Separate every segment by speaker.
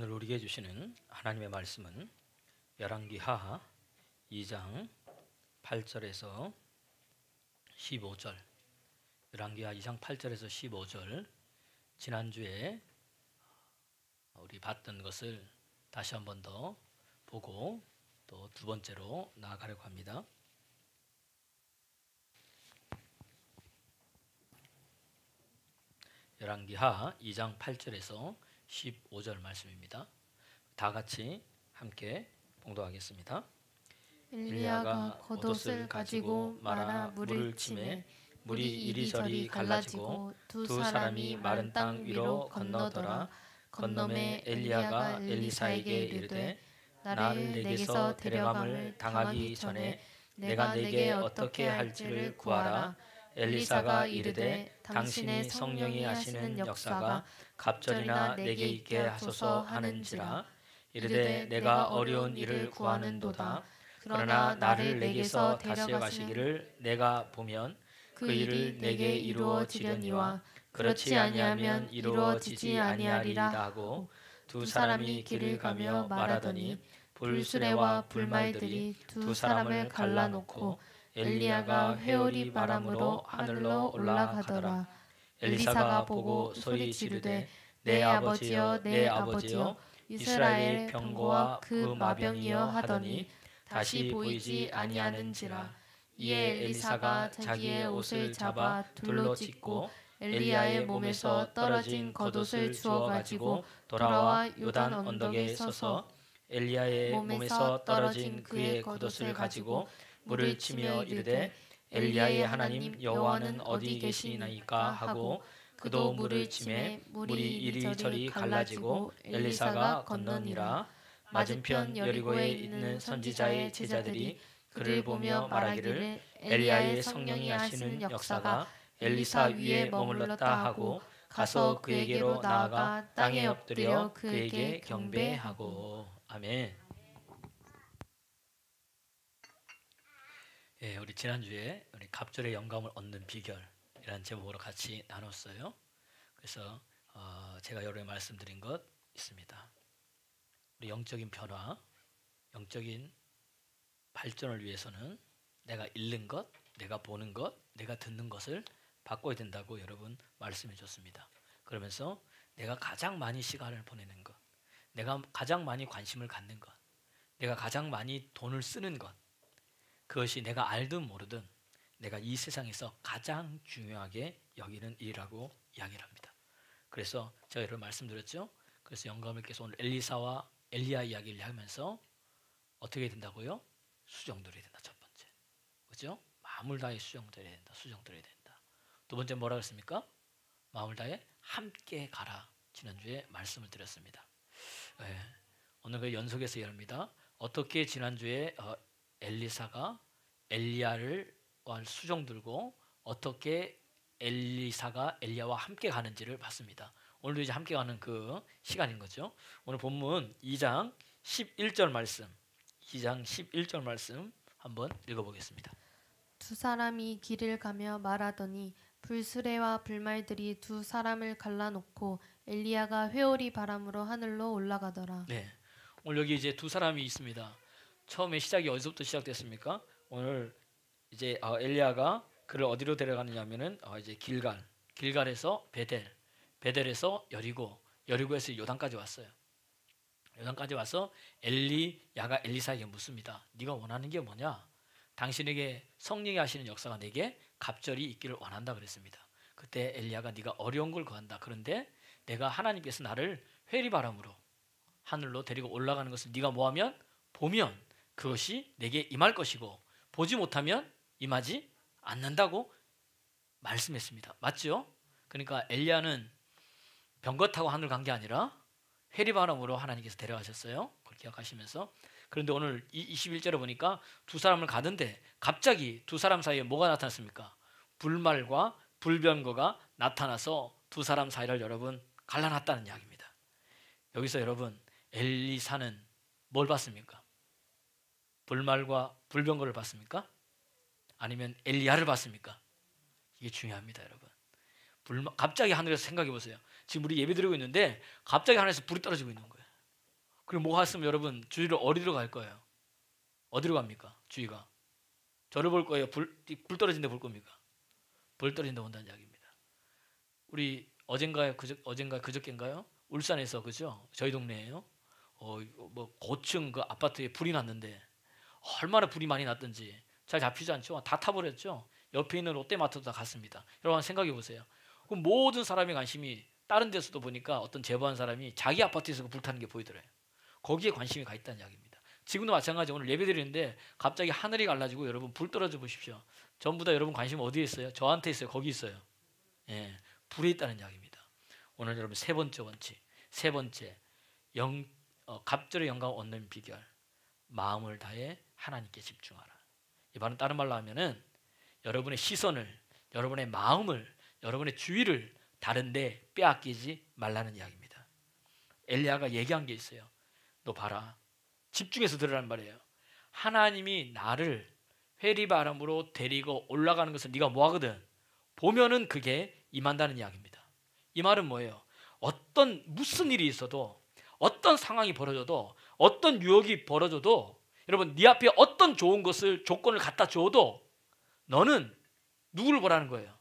Speaker 1: 오늘 우리에게 주시는 하나님의 말씀은 열왕기하 2장 8절에서 15절. 열왕기하 2장 8절에서 15절. 지난주에 우리 봤던 것을 다시 한 번 더 보고 또 두 번째로 나아가려고 합니다. 열왕기하 2장 8절에서 15절 말씀입니다. 다 같이 함께 봉독하겠습니다.
Speaker 2: 엘리야가 겉옷을 가지고 말아 물을 치매 물이 이리저리 갈라지고 두 사람이 마른 땅 위로 건너더라. 건너매 엘리야가 엘리사에게 이르되 나를 내게서 데려감을 당하기 전에 내가 내게 어떻게 할지를 구하라. 엘리사가 이르되 당신의 성령이 하시는 역사가 갑절이나 내게 있게 하소서 하는지라. 이르되 내가 어려운 일을 구하는도다. 그러나 나를 내게서 데려가시기를 내가 보면 그 일을 내게 이루어지려니와 그렇지 아니하면 이루어지지 아니하리라 하고 두 사람이 길을 가며 말하더니 불수레와 불말들이 두 사람을 갈라놓고 엘리야가 회오리 바람으로 하늘로 올라가더라. 엘리사가 보고 소리 지르되 내 아버지여 내 아버지여 이스라엘 병거와 그 마병이여 하더니 다시 보이지 아니하는지라. 이에 엘리사가 자기의 옷을 잡아 둘로 찢고 엘리야의 몸에서 떨어진 겉옷을 주워 가지고 돌아와 요단 언덕에 서서 엘리야의 몸에서 떨어진 그의 겉옷을 가지고 물을 치며 이르되 엘리야의 하나님 여호와는 어디 계시나이까 하고 그도 물을 치매 물이 이리저리 갈라지고 엘리사가 건너니라. 맞은편 여리고에 있는 선지자의 제자들이 그를 보며 말하기를 엘리야의 성령이 하시는 역사가 엘리사 위에 머물렀다 하고 가서 그에게로 나아가 땅에 엎드려 그에게 경배하고.
Speaker 1: 아멘. 예, 우리 지난주에 우리 갑절의 영감을 얻는 비결이라는 제목으로 같이 나눴어요. 그래서 제가 여러분에 말씀드린 것 있습니다. 우리 영적인 변화, 영적인 발전을 위해서는 내가 읽는 것, 내가 보는 것, 내가 듣는 것을 바꿔야 된다고 여러분 말씀해 줬습니다. 그러면서 내가 가장 많이 시간을 보내는 것, 내가 가장 많이 관심을 갖는 것, 내가 가장 많이 돈을 쓰는 것, 그것이 내가 알든 모르든 내가 이 세상에서 가장 중요하게 여기는 일이라고 이야기를 합니다. 그래서 제가 여러분 말씀드렸죠. 그래서 영감님께서 오늘 엘리사와 엘리야 이야기를 하면서 어떻게 된다고요? 수정들어야 된다. 첫 번째, 그렇죠? 마음을 다해 수정들어야 된다. 수정들어야 된다. 두 번째 뭐라 그랬습니까? 마음을 다해 함께 가라. 지난주에 말씀을 드렸습니다. 네. 오늘 그 연속해서 열립니다. 어떻게 지난주에 엘리사가 엘리야를 수정 들고 어떻게 엘리사가 엘리야와 함께 가는지를 봤습니다. 오늘도 이제 함께 가는 그 시간인 거죠. 오늘 본문 2장 11절 말씀, 2장 11절 말씀 한번 읽어보겠습니다.
Speaker 2: 두 사람이 길을 가며 말하더니 불수레와 불말들이 두 사람을 갈라놓고 엘리야가 회오리 바람으로 하늘로 올라가더라.
Speaker 1: 네, 오늘 여기 이제 두 사람이 있습니다. 처음에 시작이 어디서부터 시작됐습니까? 오늘 이제 엘리야가 그를 어디로 데려가느냐면은 이제 길갈에서 베델, 베델에서 여리고, 여리고에서 요단까지 왔어요. 요단까지 와서 엘리야가 엘리사에게 묻습니다. 네가 원하는 게 뭐냐? 당신에게 성령이 하시는 역사가 내게 갑절이 있기를 원한다 그랬습니다. 그때 엘리야가 네가 어려운 걸 구한다. 그런데 내가 하나님께서 나를 회리바람으로 하늘로 데리고 올라가는 것을 네가 뭐하면 보면 그것이 내게 임할 것이고 보지 못하면 임하지 않는다고 말씀했습니다. 맞죠? 그러니까 엘리야는 병거 타고 하늘 간 게 아니라 회리바람으로 하나님께서 데려가셨어요. 그걸 기억하시면서. 그런데 오늘 21절에 보니까 두 사람을 가는데 갑자기 두 사람 사이에 뭐가 나타났습니까? 불말과 불병거가 나타나서 두 사람 사이를 여러분 갈라놨다는 이야기입니다. 여기서 여러분 엘리사는 뭘 봤습니까? 불말과 불병거를 봤습니까? 아니면 엘리야를 봤습니까? 이게 중요합니다, 여러분. 갑자기 하늘에서 생각해 보세요. 지금 우리 예배 드리고 있는데 갑자기 하늘에서 불이 떨어지고 있는 거예요. 그리고 뭐 했으면 여러분 주위를 어디로 갈 거예요? 어디로 갑니까? 주위가 저를 볼 거예요? 불 떨어진 데 볼 겁니까? 불 떨어진 데 온다는 이야기입니다. 우리 어젠가 그저께인가요? 울산에서 그죠? 저희 동네에요. 뭐 고층 그 아파트에 불이 났는데 얼마나 불이 많이 났던지 잘 잡히지 않죠. 다 타버렸죠. 옆에 있는 롯데마트도 다 갔습니다. 여러분 한번 생각해 보세요. 그럼 모든 사람의 관심이 다른 데서도 보니까 어떤 제보한 사람이 자기 아파트에서 불 타는 게 보이더래요. 거기에 관심이 가 있다는 이야기입니다. 지금도 마찬가지. 오늘 예배 드리는데 갑자기 하늘이 갈라지고 여러분 불 떨어져 보십시오. 전부 다 여러분 관심 어디에 있어요? 저한테 있어요. 거기 있어요. 예, 불에 있다는 이야기입니다. 오늘 여러분 세 번째 원칙, 세 번째 갑절의 영광을 얻는 비결, 마음을 다해 하나님께 집중하라. 이 말은 다른 말로 하면은 여러분의 시선을, 여러분의 마음을, 여러분의 주의를 다른데 빼앗기지 말라는 이야기입니다. 엘리야가 얘기한 게 있어요. 너 봐라. 집중해서 들으라는 말이에요. 하나님이 나를 회리바람으로 데리고 올라가는 것을 네가 뭐하거든? 보면은 그게 임한다는 이야기입니다. 이 말은 뭐예요? 무슨 일이 있어도, 어떤 상황이 벌어져도, 어떤 유혹이 벌어져도, 여러분 네 앞에 어떤 좋은 것을 조건을 갖다 줘도 너는 누구를 보라는 거예요?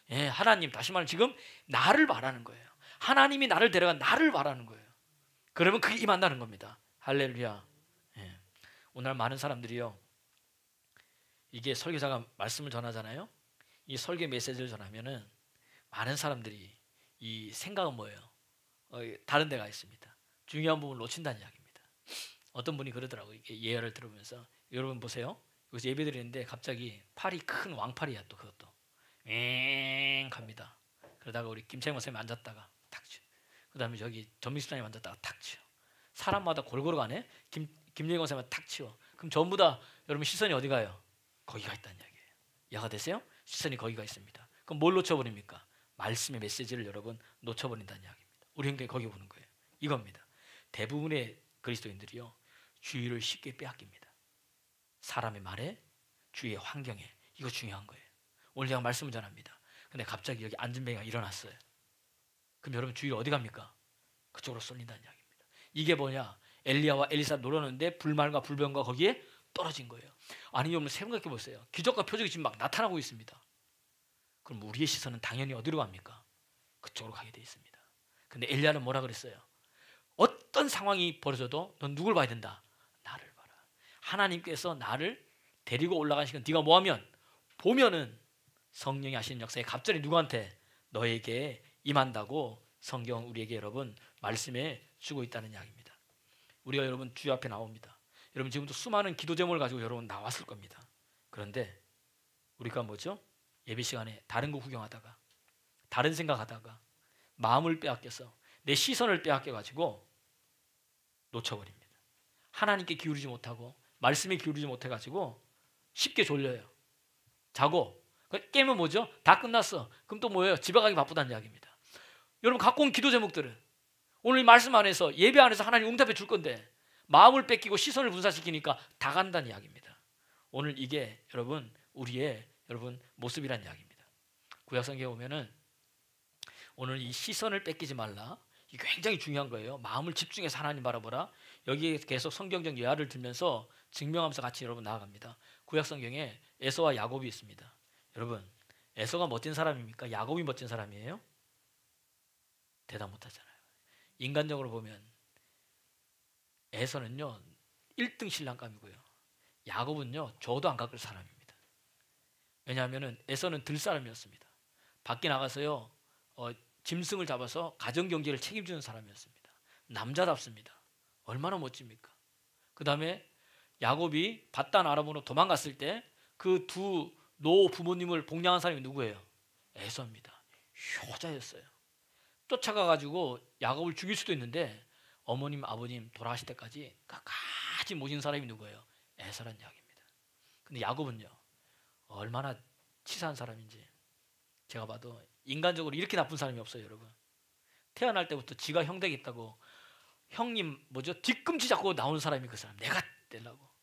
Speaker 1: 예, 하나님. 다시 말하면 지금 나를 바라는 거예요. 하나님이 나를 데려간 나를 바라는 거예요. 그러면 그게 임한다는 겁니다. 할렐루야. 예. 오늘 많은 사람들이요, 이게 설교자가 말씀을 전하잖아요. 이 설교 메시지를 전하면은 많은 사람들이 이 생각은 뭐예요? 다른 데가 있습니다. 중요한 부분을 놓친다는 이야기입니다. 어떤 분이 그러더라고요. 이게 예언을 들으면서, 여러분 보세요. 여기서 예배 드리는데 갑자기 팔이 큰 왕팔이야. 또 그것도 엥 합니다. 그러다가 우리 김창현 선생님 앉았다가 탁 치요. 그 다음에 저기 전민수장님 앉았다가 탁 치요. 사람마다 골고루 가네. 김영건 선생님은 탁 치워. 그럼 전부 다 여러분 시선이 어디 가요? 거기가 있다는 이야기예요. 이해가 되세요? 시선이 거기가 있습니다. 그럼 뭘 놓쳐버립니까? 말씀의 메시지를 여러분 놓쳐버린다는 이야기입니다. 우리 형제 거기 보는 거예요. 이겁니다. 대부분의 그리스도인들이요, 주의를 쉽게 빼앗깁니다. 사람의 말에, 주위의 환경에. 이거 중요한 거예요. 오늘 제가 말씀을 전합니다. 근데 갑자기 여기 안전뱅이가 일어났어요. 그럼 여러분 주위를 어디 갑니까? 그쪽으로 쏠린다는 이야기입니다. 이게 뭐냐? 엘리야와 엘리사 노렸는데 불말과 불병과 거기에 떨어진 거예요. 아니 여러분 생각해 보세요. 기적과 표적이 지금 막 나타나고 있습니다. 그럼 우리의 시선은 당연히 어디로 갑니까? 그쪽으로 가게 돼 있습니다. 근데 엘리야는 뭐라 그랬어요? 어떤 상황이 벌어져도 넌 누굴 봐야 된다? 나를 봐라. 하나님께서 나를 데리고 올라가시는 네가 뭐하면 보면은 성령이 하시는 역사에 갑자기 누구한테? 너에게 임한다고 성경 우리에게 여러분 말씀해 주고 있다는 이야기입니다. 우리가 여러분 주여 앞에 나옵니다. 여러분 지금도 수많은 기도 제목을 가지고 여러분 나왔을 겁니다. 그런데 우리가 뭐죠? 예배 시간에 다른 거 구경하다가, 다른 생각하다가 마음을 빼앗겨서 내 시선을 빼앗겨가지고 놓쳐버립니다. 하나님께 기울이지 못하고 말씀에 기울이지 못해가지고 쉽게 졸려요. 자고 깨면 뭐죠? 다 끝났어. 그럼 또 뭐예요? 집에 가기 바쁘다는 이야기입니다. 여러분 갖고 온 기도 제목들은 오늘 이 말씀 안에서, 예배 안에서 하나님 응답해 줄 건데 마음을 뺏기고 시선을 분산시키니까 다 간다는 이야기입니다. 오늘 이게 여러분 우리의 여러분 모습이란 이야기입니다. 구약성경에 보면은 오늘 이 시선을 뺏기지 말라, 이게 굉장히 중요한 거예요. 마음을 집중해서 하나님 바라보라. 여기에 계속 성경적 예화를 들면서 증명하면서 같이 여러분 나아갑니다. 구약성경에 에서와 야곱이 있습니다. 여러분 에서가 멋진 사람입니까? 야곱이 멋진 사람이에요? 대답 못하잖아요. 인간적으로 보면 에서는요 1등 신랑감이고요, 야곱은요 저도 안 깎을 사람입니다. 왜냐하면 에서는 들사람이었습니다. 밖에 나가서요 짐승을 잡아서 가정경제를 책임지는 사람이었습니다. 남자답습니다. 얼마나 멋집니까? 그 다음에 야곱이 밧단 아람으로 도망갔을 때 그 두 노 부모님을 복양한 사람이 누구예요? 에서입니다. 효자였어요. 쫓아가가지고 야곱을 죽일 수도 있는데 어머님 아버님 돌아가실 때까지 끝까지 모신 사람이 누구예요? 에서란 이야기입니다. 근데 야곱은요 얼마나 치사한 사람인지 제가 봐도 인간적으로 이렇게 나쁜 사람이 없어요. 여러분 태어날 때부터 지가 형 되겠다고 형님 뭐죠? 뒤꿈치 잡고 나온 사람이 그 사람. 내가 되려고.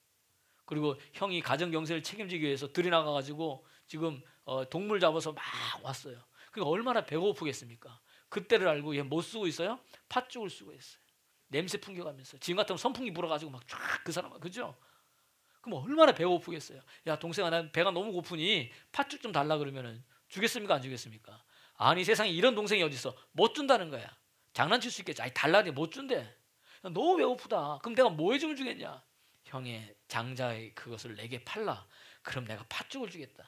Speaker 1: 그리고 형이 가정 경제를 책임지기 위해서 들이나가가지고 지금 동물 잡아서 막 왔어요. 그러니까 얼마나 배고프겠습니까? 그때를 알고 얘 못 쓰고 있어요? 팥죽을 쓰고 있어요. 냄새 풍겨가면서 지금 같으면 선풍기 불어가지고 막 쫙 그 사람 그죠? 그럼 얼마나 배가 고프겠어요. 야 동생아 난 배가 너무 고프니 팥죽 좀 달라 그러면은 주겠습니까 안 주겠습니까? 아니 세상에 이런 동생이 어디 있어? 못 준다는 거야. 장난칠 수 있겠지. 아니 달라니 못 준대. 너무 배고프다. 그럼 내가 뭐 해주면 주겠냐? 형의 장자의 그것을 내게 팔라. 그럼 내가 팥죽을 주겠다.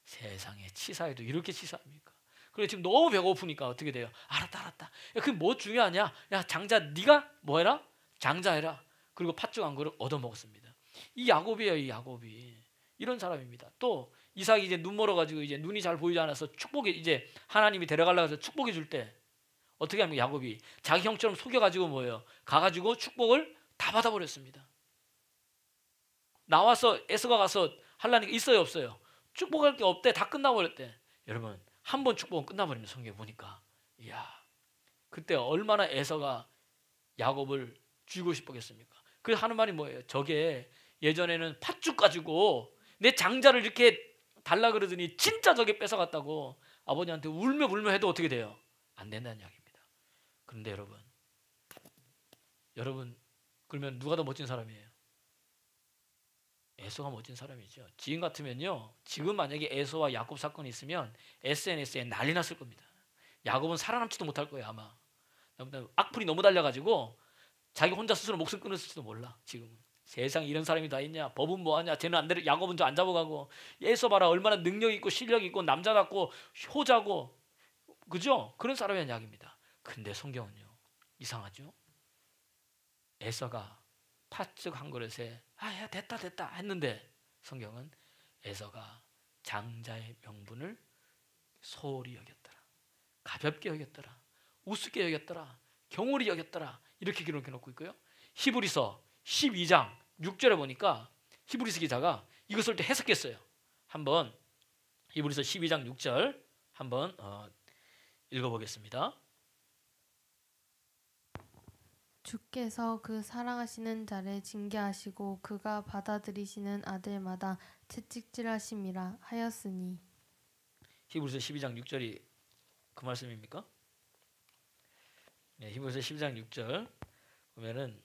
Speaker 1: 세상에 치사해도 이렇게 치사합니까? 그래 지금 너무 배고프니까 어떻게 돼요? 알았다 알았다. 그게 뭐 중요하냐? 야 장자 네가 뭐 해라? 장자해라. 그리고 팥죽 한 그릇 얻어 먹었습니다. 이 야곱이에요, 이 야곱이. 이런 사람입니다. 또 이삭이 이제 눈 멀어가지고 이제 눈이 잘 보이지 않아서 축복이 이제 하나님이 데려가려고 해서 축복해 줄 때 어떻게 합니까? 야곱이 자기 형처럼 속여가지고 뭐예요? 가가지고 축복을 다 받아버렸습니다. 나와서 에서가 가서 하려니까 있어요, 없어요? 축복할 게 없대. 다 끝나버렸대. 여러분 한 번 축복은 끝나버리면 성경에 보니까 이야 그때 얼마나 에서가 야곱을 죽이고 싶었겠습니까? 그래서 하는 말이 뭐예요? 저게 예전에는 팥죽 가지고 내 장자를 이렇게 달라 그러더니 진짜 저게 뺏어갔다고 아버지한테 울며 불며 해도 어떻게 돼요? 안 된다는 이야기입니다. 그런데 여러분 그러면 누가 더 멋진 사람이에요? 에서가 멋진 사람이죠. 지금 같으면요. 지금 만약에 에서와 야곱 사건이 있으면 SNS에 난리 났을 겁니다. 야곱은 살아남지도 못할 거예요 아마. 악플이 너무 달려가지고 자기 혼자 스스로 목숨 끊었을지도 몰라. 지금은 세상에 이런 사람이 다 있냐? 법은 뭐하냐? 쟤는 안 데려 야곱은 저 안 잡아가고 에서 봐라 얼마나 능력 있고 실력 있고 남자답고 효자고 그죠? 그런 사람이란 이야기입니다. 근데 성경은요 이상하죠? 에서가 팥죽 한 그릇에 아야 됐다 했는데 성경은 에서가 장자의 명분을 소홀히 여겼더라. 가볍게 여겼더라. 우습게 여겼더라. 경홀히 여겼더라. 이렇게 기록해 놓고 있고요. 히브리서 12장 6절에 보니까 히브리서 기자가 이것을 또 해석했어요. 한번 히브리서 12장 6절 한번 읽어보겠습니다.
Speaker 2: 주께서 그 사랑하시는 자를 징계하시고 그가 받아들이시는 아들마다 채찍질하심이라 하였으니.
Speaker 1: 히브리서 12장 6절이 그 말씀입니까? 네, 히브리서 12장 6절 보면은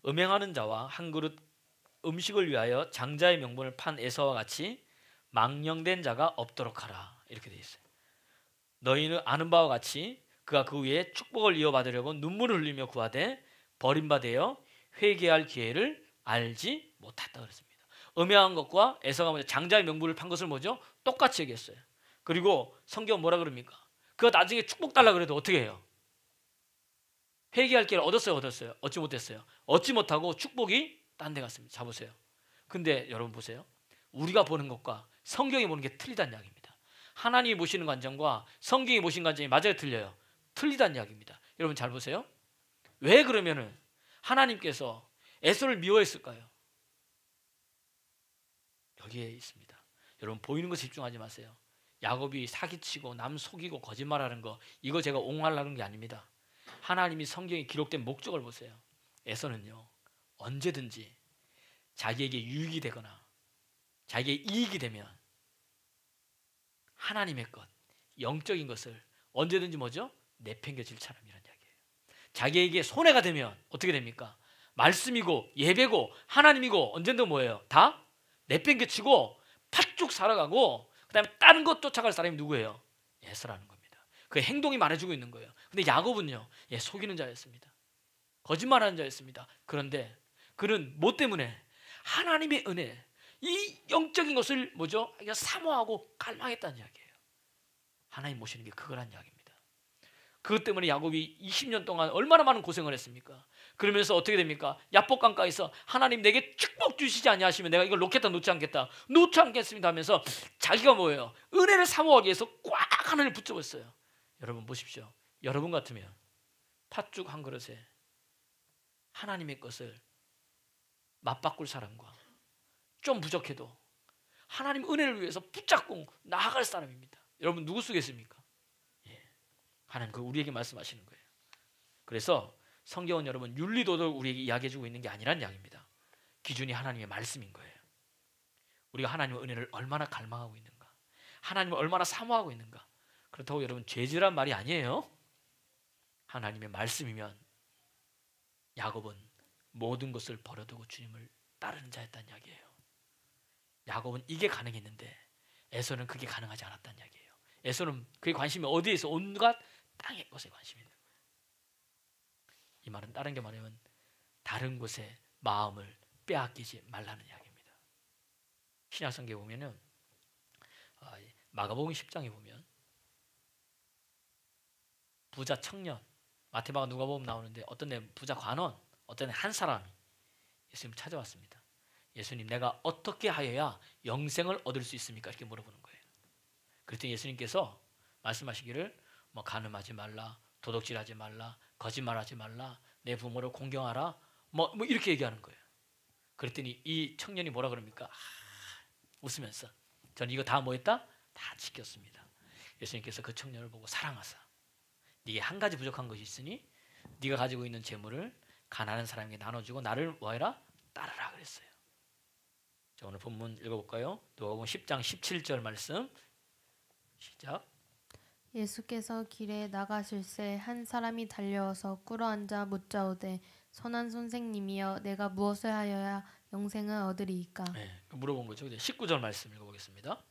Speaker 1: 음행하는 자와 한 그릇 음식을 위하여 장자의 명분을 판 에서와 같이 망령된 자가 없도록 하라 이렇게 돼 있어요. 너희는 아는 바와 같이 그가 그 위에 축복을 이어받으려고 눈물을 흘리며 구하되 버림받아 회개할 기회를 알지 못했다 그랬습니다. 음행한 것과 에서가 먼저 장자의 명분을 판 것을 뭐죠? 똑같이 얘기했어요. 그리고 성경 뭐라 그럽니까? 그가 나중에 축복 달라 그래도 어떻게 해요? 회개할 기회를 얻었어요? 얻지 못했어요? 얻지 못하고 축복이 딴 데 갔습니다. 자 보세요. 근데 여러분 보세요. 우리가 보는 것과 성경이 보는 게 틀리다는 이야기입니다. 하나님이 보시는 관점과 성경이 보시는 관점이 맞아요? 틀려요? 틀리다는 이야기입니다. 여러분 잘 보세요. 왜 그러면은 하나님께서 에서를 미워했을까요? 여기에 있습니다. 여러분 보이는 거 집중하지 마세요. 야곱이 사기치고 남 속이고 거짓말하는 거 이거 제가 옹호하려는 게 아닙니다. 하나님이 성경에 기록된 목적을 보세요. 에서는요 언제든지 자기에게 유익이 되거나 자기에게 이익이 되면 하나님의 것 영적인 것을 언제든지 뭐죠? 내팽겨칠 사람이란 이야기예요. 자기에게 손해가 되면 어떻게 됩니까? 말씀이고 예배고 하나님이고 언젠든 뭐예요? 다 내팽겨치고 팥죽 살아가고 그 다음에 다른 것 쫓아갈 사람이 누구예요? 에서라는 겁니다. 그 행동이 말해주고 있는 거예요. 근데 야곱은요 속이는 자였습니다. 거짓말하는 자였습니다. 그런데 그는 뭐 때문에? 하나님의 은혜 이 영적인 것을 뭐죠? 사모하고 갈망했다는 이야기예요. 하나님 모시는 게 그거란 이야기입니다. 그것 때문에 야곱이 20년 동안 얼마나 많은 고생을 했습니까? 그러면서 어떻게 됩니까? 야복강가에서 하나님 내게 축복 주시지 아니하시면 내가 이걸 놓겠다 놓지 않겠습니다 하면서 자기가 뭐예요? 은혜를 사모하기 위해서 꽉 하나님을 붙잡았어요. 여러분 보십시오. 여러분 같으면 팥죽 한 그릇에 하나님의 것을 맞바꿀 사람과 좀 부족해도 하나님 은혜를 위해서 붙잡고 나아갈 사람입니다. 여러분 누구 쓰겠습니까? 하나님 그 우리에게 말씀하시는 거예요. 그래서 성경은 여러분 윤리도덕을 우리에게 이야기해주고 있는 게 아니란 이야기입니다. 기준이 하나님의 말씀인 거예요. 우리가 하나님의 은혜를 얼마나 갈망하고 있는가, 하나님을 얼마나 사모하고 있는가. 그렇다고 여러분 죄질한 말이 아니에요. 하나님의 말씀이면 야곱은 모든 것을 버려두고 주님을 따르는 자였다는 이야기예요. 야곱은 이게 가능했는데 에서는 그게 가능하지 않았다는 이야기예요. 에서는 그의 관심이 어디에서 온갖 땅의 것에 관심이 있는 거예요. 이 말은 다른 게 말하면 다른 곳에 마음을 빼앗기지 말라는 이야기입니다. 신약성경에 보면은 마가복음 10장에 보면 부자 청년, 마태마가 누가복음 나오는데 어떤 애 부자 관원, 어떤 애 한 사람이 예수님을 찾아왔습니다. 예수님, 내가 어떻게 하여야 영생을 얻을 수 있습니까? 이렇게 물어보는 거예요. 그랬더니 예수님께서 말씀하시기를 뭐 간음하지 말라, 도둑질하지 말라, 거짓말하지 말라, 내 부모를 공경하라, 뭐 이렇게 얘기하는 거예요. 그랬더니 이 청년이 뭐라 그럽니까? 웃으면서 저는 이거 다 뭐했다? 다 지켰습니다. 예수님께서 그 청년을 보고 사랑하사 네게 한 가지 부족한 것이 있으니 네가 가지고 있는 재물을 가난한 사람에게 나눠주고 나를 뭐해라? 따르라 그랬어요. 자, 오늘 본문 읽어볼까요? 누가복음 10장 17절 말씀 시작.
Speaker 2: 예수께서 길에 나가실새 한 사람이 달려와서 꿇어앉아 묻자오되 선한 선생님이여 내가 무엇을 하여야 영생을 얻으리이까?
Speaker 1: 네, 물어본 거죠. 19절 말씀 읽어보겠습니다.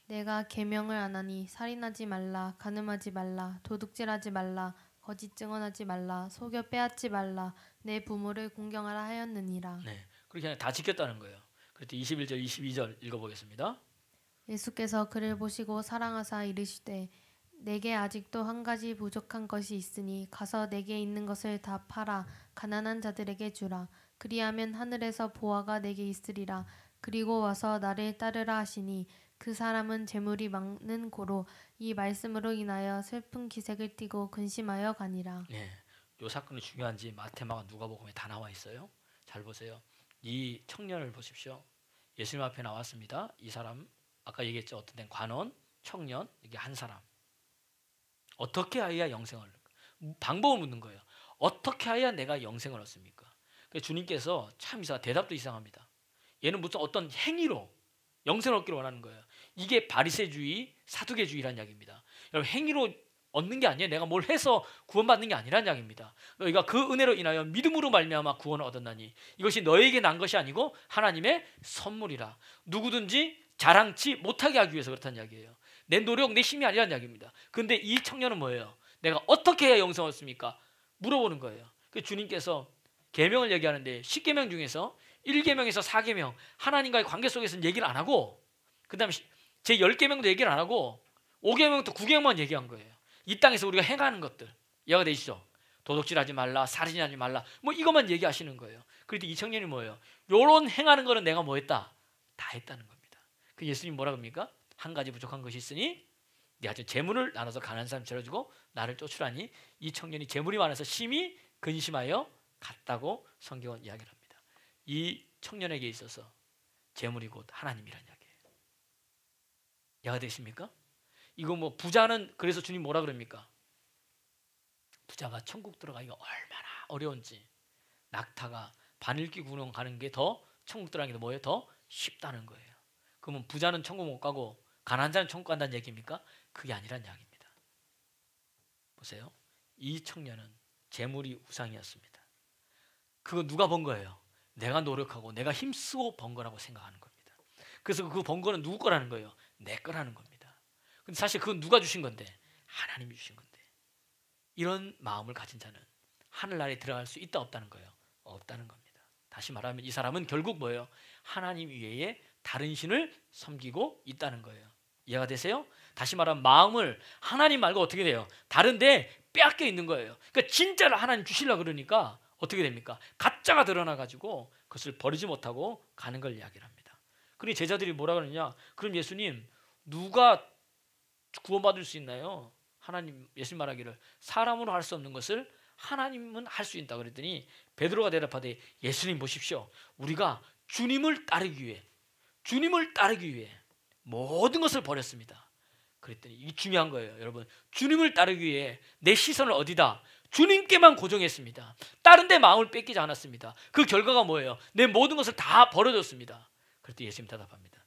Speaker 2: 내가 계명을 안 하니 살인하지 말라, 간음하지 말라, 도둑질하지 말라, 거짓 증언하지 말라, 속여 빼앗지 말라, 내 부모를 공경하라 하였느니라.
Speaker 1: 네, 그렇게 다 지켰다는 거예요. 그랬더니 21절 22절 읽어보겠습니다.
Speaker 2: 예수께서 그를 보시고 사랑하사 이르시되 내게 아직도 한 가지 부족한 것이 있으니 가서 내게 있는 것을 다 팔아 가난한 자들에게 주라. 그리하면 하늘에서 보화가 내게 있으리라. 그리고 와서 나를 따르라 하시니 그 사람은 재물이 많은 고로 이 말씀으로 인하여 슬픈 기색을 띠고 근심하여 가니라.
Speaker 1: 네, 이 사건이 중요한지 마태마가 누가복음에 다 나와 있어요. 잘 보세요. 이 청년을 보십시오. 예수님 앞에 나왔습니다. 이 사람 아까 얘기했죠. 어떤 된 관원, 청년, 이게 한 사람. 어떻게 하여야 영생을? 방법을 묻는 거예요. 어떻게 하여야 내가 영생을 얻습니까? 그래서 주님께서 참 대답도 이상합니다. 얘는 무슨 어떤 행위로 영생을 얻기를 원하는 거예요. 이게 바리새주의, 사두개주의라는 이야기입니다. 여러분 행위로 얻는 게 아니에요. 내가 뭘 해서 구원받는 게 아니라는 이야기입니다. 너희가 그 은혜로 인하여 믿음으로 말미암아 구원을 얻었나니 이것이 너에게 난 것이 아니고 하나님의 선물이라. 누구든지 자랑치 못하게 하기 위해서 그렇다는 이야기예요. 내 노력, 내 힘이 아니라는 이야기입니다. 그런데 이 청년은 뭐예요? 내가 어떻게 해야 영생을 얻습니까? 물어보는 거예요. 그 주님께서 계명을 얘기하는데 10계명 중에서 1계명에서 4계명 하나님과의 관계 속에서는 얘기를 안 하고 그 다음에 제 10계명도 얘기를 안 하고 5계명부터 9계명만 얘기한 거예요. 이 땅에서 우리가 행하는 것들 이해가 되시죠? 도둑질하지 말라, 살인하지 말라 뭐 이것만 얘기하시는 거예요. 그런데 이 청년이 뭐예요? 요런 행하는 거는 내가 뭐 했다? 다 했다는 겁니다. 그 예수님 뭐라 그럽니까? 한 가지 부족한 것이 있으니 네가 재물을 나눠서 가난한 사람 차려주고 나를 쫓으라니 이 청년이 재물이 많아서 심히 근심하여 갔다고 성경은 이야기를 합니다. 이 청년에게 있어서 재물이 곧 하나님이라는 이야기예요. 이해가 되십니까? 이거 뭐 부자는 그래서 주님 뭐라 그럽니까? 부자가 천국 들어가기가 얼마나 어려운지 낙타가 바늘귀 구멍 가는 게 더 천국 들어가는 게 뭐예요? 더 쉽다는 거예요. 그러면 부자는 천국 못 가고 가난한 자는 천국 간다는 얘기입니까? 그게 아니란 이야기입니다. 보세요. 이 청년은 재물이 우상이었습니다. 그거 누가 번 거예요? 내가 노력하고 내가 힘쓰고 번 거라고 생각하는 겁니다. 그래서 그 번 거는 누구 거라는 거예요? 내 거라는 겁니다. 근데 사실 그건 누가 주신 건데? 하나님이 주신 건데. 이런 마음을 가진 자는 하늘나라에 들어갈 수 있다 없다는 거예요? 없다는 겁니다. 다시 말하면 이 사람은 결국 뭐예요? 하나님 외에 다른 신을 섬기고 있다는 거예요. 이해가 되세요? 다시 말하면 마음을 하나님 말고 어떻게 돼요? 다른데 빼앗겨 있는 거예요. 그러니까 진짜를 하나님 주시려고 그러니까 어떻게 됩니까? 가짜가 드러나가지고 그것을 버리지 못하고 가는 걸 이야기를 합니다. 그러니 제자들이 뭐라 그러느냐? 그럼 예수님 누가 구원받을 수 있나요? 하나님 예수님 말하기를 사람으로 할 수 없는 것을 하나님은 할 수 있다 그랬더니 베드로가 대답하되 예수님 보십시오. 우리가 주님을 따르기 위해 모든 것을 버렸습니다. 그랬더니 이게 중요한 거예요. 여러분 주님을 따르기 위해 내 시선을 어디다? 주님께만 고정했습니다. 다른 데 마음을 뺏기지 않았습니다. 그 결과가 뭐예요? 내 모든 것을 다 버려줬습니다. 그랬더니 예수님 대답합니다.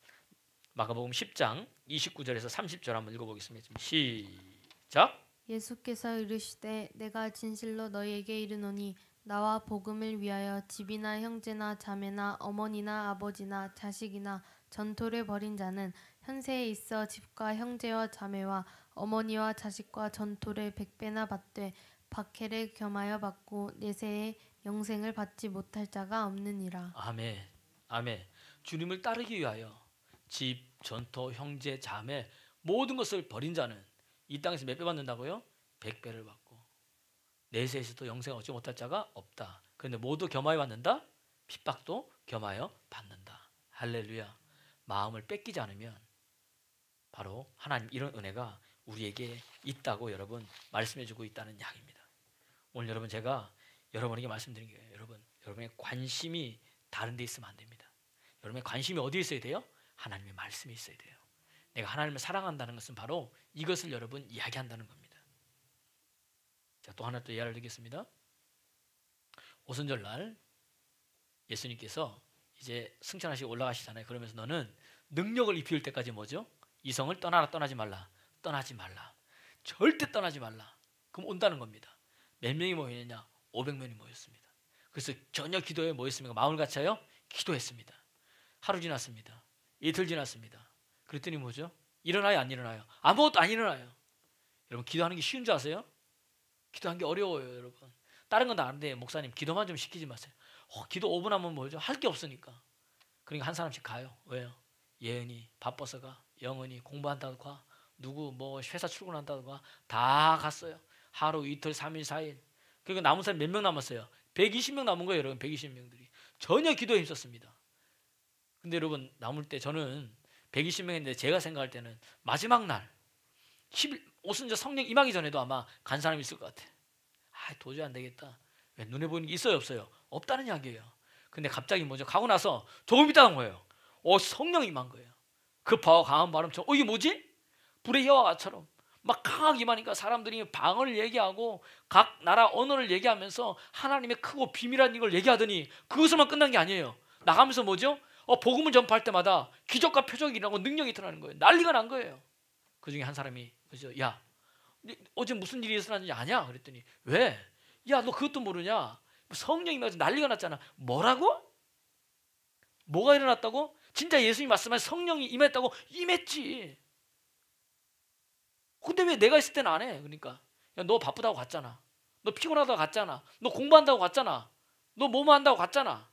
Speaker 1: 마가복음 10장 29절에서 30절 한번 읽어보겠습니다. 시작.
Speaker 2: 예수께서 이르시되 내가 진실로 너희에게 이르노니 나와 복음을 위하여 집이나 형제나 자매나 어머니나 아버지나 자식이나 전토를 벌인 자는 현세에 있어 집과 형제와 자매와 어머니와 자식과 전토를 100배나 받되 박해를 겸하여 받고 내세에 영생을 받지 못할 자가 없느니라.
Speaker 1: 아멘. 아멘. 주님을 따르기 위하여 집, 전토, 형제, 자매 모든 것을 버린 자는 이 땅에서 몇 배 받는다고요? 100배를 받고 내세에서도 영생 얻지 못할 자가 없다. 그런데 모두 겸하여 받는다? 핍박도 겸하여 받는다. 할렐루야. 마음을 뺏기지 않으면 바로 하나님 이런 은혜가 우리에게 있다고 여러분 말씀해주고 있다는 이야기입니다. 오늘 여러분 제가 여러분에게 말씀드린 게 여러분의 관심이 다른 데 있으면 안 됩니다. 여러분의 관심이 어디에 있어야 돼요? 하나님의 말씀이 있어야 돼요. 내가 하나님을 사랑한다는 것은 바로 이것을 여러분 이야기한다는 겁니다. 자, 또 하나 또 이야기를 드리겠습니다. 오순절 날 예수님께서 이제 승천하시고 올라가시잖아요. 그러면서 너는 능력을 입힐 때까지 뭐죠? 이성을 떠나라, 떠나지 말라. 떠나지 말라. 절대 떠나지 말라. 그럼 온다는 겁니다. 몇 명이 모였느냐? 500명이 모였습니다. 그래서 저녁 기도에 모였습니까? 마음을 같이하여 기도했습니다. 하루 지났습니다. 이틀 지났습니다. 그랬더니 뭐죠? 일어나요, 안 일어나요? 아무것도 안 일어나요. 여러분 기도하는 게 쉬운 줄 아세요? 기도하는 게 어려워요, 여러분. 다른 건 다 아는데 목사님 기도만 좀 시키지 마세요. 기도 5분 하면 뭐죠? 할 게 없으니까. 그러니까 한 사람씩 가요. 왜요? 예은이 바빠서 가. 영은이 공부한다고 가. 누구 뭐 회사 출근한다고 가. 다 갔어요. 하루, 이틀, 3일, 4일. 그러니까 남은 사람 몇 명 남았어요? 120명 남은 거예요, 여러분. 120명들이. 전혀 기도에 힘썼습니다. 근데 여러분 남을 때 저는 120명인데 제가 생각할 때는 마지막 날 10일 오순절 성령 임하기 전에도 아마 간 사람이 있을 것 같아. 도저히 안 되겠다. 왜 눈에 보이는 게 있어요, 없어요? 없다는 이야기예요. 근데 갑자기 뭐죠? 가고 나서 조금 있다 간 거예요. 성령이 임한 거예요. 급하고 강한 바람처럼. 이게 뭐지? 불의 여호와처럼 막 강하게 임하니까 사람들이 방언을 얘기하고 각 나라 언어를 얘기하면서 하나님의 크고 비밀한 이걸 얘기하더니 그것으로만 끝난 게 아니에요. 나가면서 뭐죠? 복음을 전파할 때마다 기적과 표적이 일어나고 능력이 드러나는 거예요. 난리가 난 거예요. 그 중에 한 사람이 그죠? 야, 어제 무슨 일이 일어났는지 아냐? 그랬더니 왜? 야, 너 그것도 모르냐? 성령이 임해서 난리가 났잖아. 뭐라고? 뭐가 일어났다고? 진짜 예수님이 말씀하신 성령이 임했다고? 임했지. 근데 왜 내가 있을 때는 안 해? 그러니까 야, 너 바쁘다고 갔잖아. 너 피곤하다고 갔잖아. 너 공부한다고 갔잖아. 너 뭐뭐 한다고 갔잖아.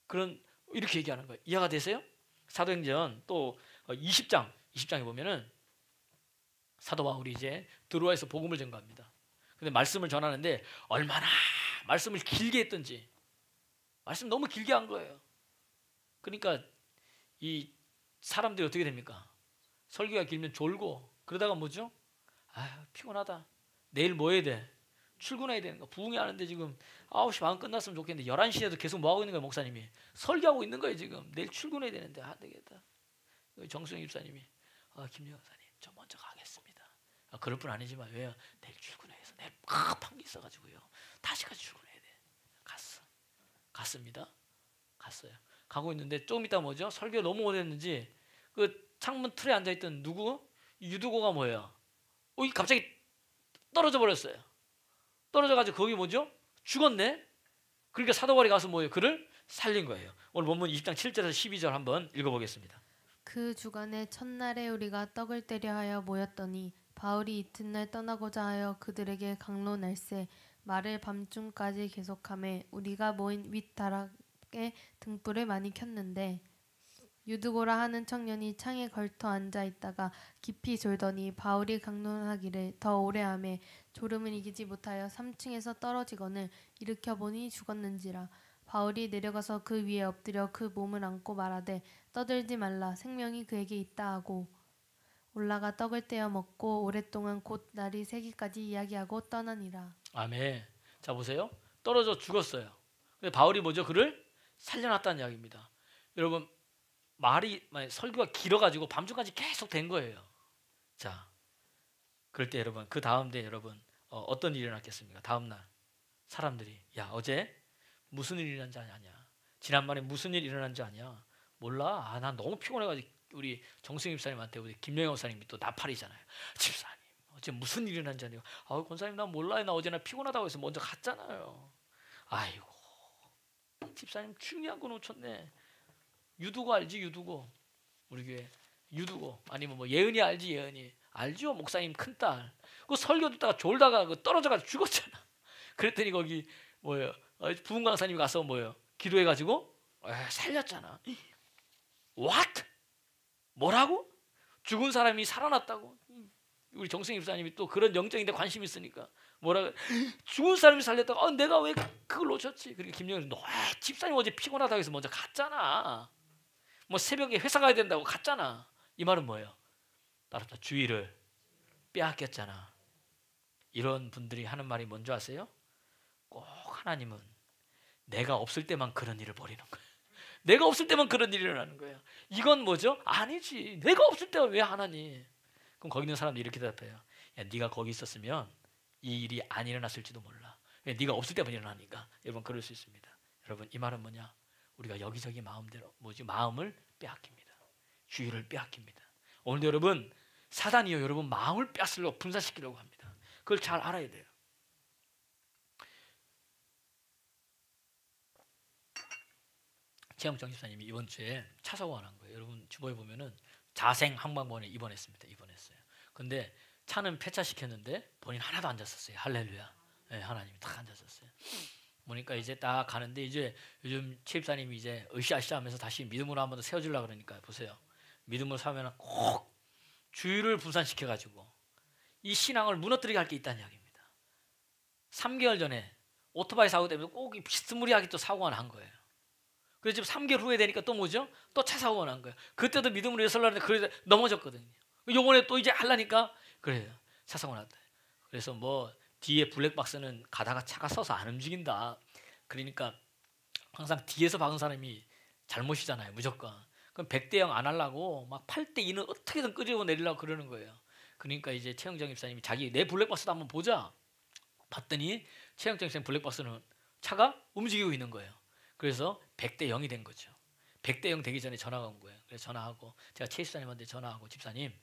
Speaker 1: 그런 이렇게 얘기하는 거예요. 이해가 되세요? 사도행전 또 20장에 보면은 사도 바울이 이제 드로아에서 복음을 전가합니다. 근데 말씀을 전하는데 얼마나 말씀을 길게 했던지 말씀 너무 길게 한 거예요. 그러니까 이 사람들이 어떻게 됩니까? 설교가 길면 졸고 그러다가 뭐죠? 피곤하다. 내일 뭐 해야 돼? 출근해야 되는 거. 부흥이 하는데 지금 9시 반 끝났으면 좋겠는데 11시에도 계속 뭐 하고 있는 거예요, 목사님이? 설교하고 있는 거예요, 지금. 내일 출근해야 되는데 안 되겠다. 정수영 집사님이 김영 목사님 저 먼저 가겠습니다. 그럴 뿐 아니지만 왜요? 내일 출근해서 내일 급한 게 있어가지고요. 다시 같이 출근해야 돼. 갔습니다. 갔어요. 가고 있는데 조금 있다 뭐죠? 설교 너무 오래됐는지 그 창문 틀에 앉아있던 누구? 유두고가 뭐예요? 갑자기 떨어져 버렸어요. 떨어져가지고 거기 뭐죠? 죽었네. 그러니까 사도 바울이 가서 뭐예요? 그를 살린 거예요. 오늘 본문 20장 7절에서 12절 한번 읽어보겠습니다.
Speaker 2: 그 주간에 첫날에 우리가 떡을 떼려 하여 모였더니 바울이 이튿날 떠나고자 하여 그들에게 강론할세 말을 밤중까지 계속하매 우리가 모인 윗다락에 등불을 많이 켰는데 유두고라 하는 청년이 창에 걸터 앉아 있다가 깊이 졸더니 바울이 강론하기를 더 오래 하매 졸음을 이기지 못하여 3층에서 떨어지거늘 일으켜 보니 죽었는지라. 바울이 내려가서 그 위에 엎드려 그 몸을 안고 말하되 떠들지 말라 생명이 그에게 있다 하고 올라가 떡을 떼어 먹고 오랫동안 곧 날이 새기까지 이야기하고 떠나니라.
Speaker 1: 아멘. 자 보세요. 떨어져 죽었어요. 근데 바울이 뭐죠? 그를 살려놨다는 이야기입니다. 여러분 설교가 길어가지고 밤중까지 계속 된 거예요. 자, 그럴 때 여러분 그 다음 때 여러분 어떤 일이 일어났겠습니까? 다음 날 사람들이 야 어제 무슨 일이 일어난지 아냐? 지난번에 무슨 일이 일어난지 아냐? 몰라. 난 너무 피곤해가지고 우리 정승희 집사님한테 우리 김영호 목사님이 또 나팔이잖아요. 집사님 어제 무슨 일이 일어난지 아냐? 권사님 난 몰라요. 나 어제 나 피곤하다고 해서 먼저 갔잖아요. 아이고 집사님 중요한 거 놓쳤네. 유두고 알지? 유두고 우리 교회 유두고 아니면 뭐 예은이 알지? 예은이 알죠? 목사님 큰딸 그 설교 듣다가 졸다가 그 떨어져가지고 죽었잖아. 그랬더니 거기 뭐예요? 부흥 강사님이 가서 뭐예요? 기도해가지고 살렸잖아. What? 뭐라고? 죽은 사람이 살아났다고? 우리 정승 집사님이 또 그런 영적인데 관심 있으니까 뭐라 죽은 사람이 살렸다고 내가 왜 그걸 놓쳤지? 그러니까 김영일 너 집사님 어제 피곤하다고 해서 먼저 갔잖아. 뭐 새벽에 회사 가야 된다고 갔잖아. 이 말은 뭐예요? 따라서 주의를 빼앗겼잖아. 이런 분들이 하는 말이 뭔지 아세요? 꼭 하나님은 내가 없을 때만 그런 일을 벌이는 거예요. 내가 없을 때만 그런 일이 일어나는 거예요. 이건 뭐죠? 아니지. 내가 없을 때가 왜 하나님? 그럼 거기 있는 사람들이 이렇게 대답해요. 야, 네가 거기 있었으면 이 일이 안 일어났을지도 몰라. 네가 없을 때만 일어나니까. 여러분 그럴 수 있습니다. 여러분 이 말은 뭐냐? 우리가 여기저기 마음대로 마음을 빼앗깁니다. 주의를 빼앗깁니다. 오늘도 여러분 사단이요 여러분 마음을 빼앗으려고 분산시키려고 합니다. 그걸 잘 알아야 돼요. 최영정 집사님이 이번 주에 차 사고가 난 거예요. 여러분 주보에 보면은 자생 항방병원에 입원했어요. 근데 차는 폐차시켰는데 본인 하나도 안 잤었어요. 할렐루야. 네, 하나님이 딱 앉았었어요. 보니까 이제 딱 가는데 이제 요즘 최 집사님이 이제 으쌰으쌰하면서 다시 믿음으로 한번 더 세워주려고 그러니까 보세요. 믿음으로 사면은 꼭 주의를 분산시켜가지고 이 신앙을 무너뜨리게 할 게 있다는 이야기입니다. 3개월 전에 오토바이 사고 때문에 꼭 비스무리하게 또 사고가 난 거예요. 그래서 지금 3개월 후에 되니까 또 뭐죠? 또 차 사고가 난 거예요. 그때도 믿음으로 예설하는데 그래서 넘어졌거든요. 요번에 또 이제 하려니까 그래요. 차 사고 났다. 그래서 뭐 뒤에 블랙박스는 가다가 차가 서서 안 움직인다. 그러니까 항상 뒤에서 박은 사람이 잘못이잖아요. 무조건. 그럼 100대 0 안 하려고 막 8대 2는 어떻게든 끄집어 내리려고 그러는 거예요. 그러니까 이제 최영정 집사님이 자기 내 블랙박스도 한번 보자. 봤더니 최영정 집사님 블랙박스는 차가 움직이고 있는 거예요. 그래서 100대 0이 된 거죠. 100대 0 되기 전에 전화가 온 거예요. 그래서 전화하고 제가 최 집사님한테 전화하고 집사님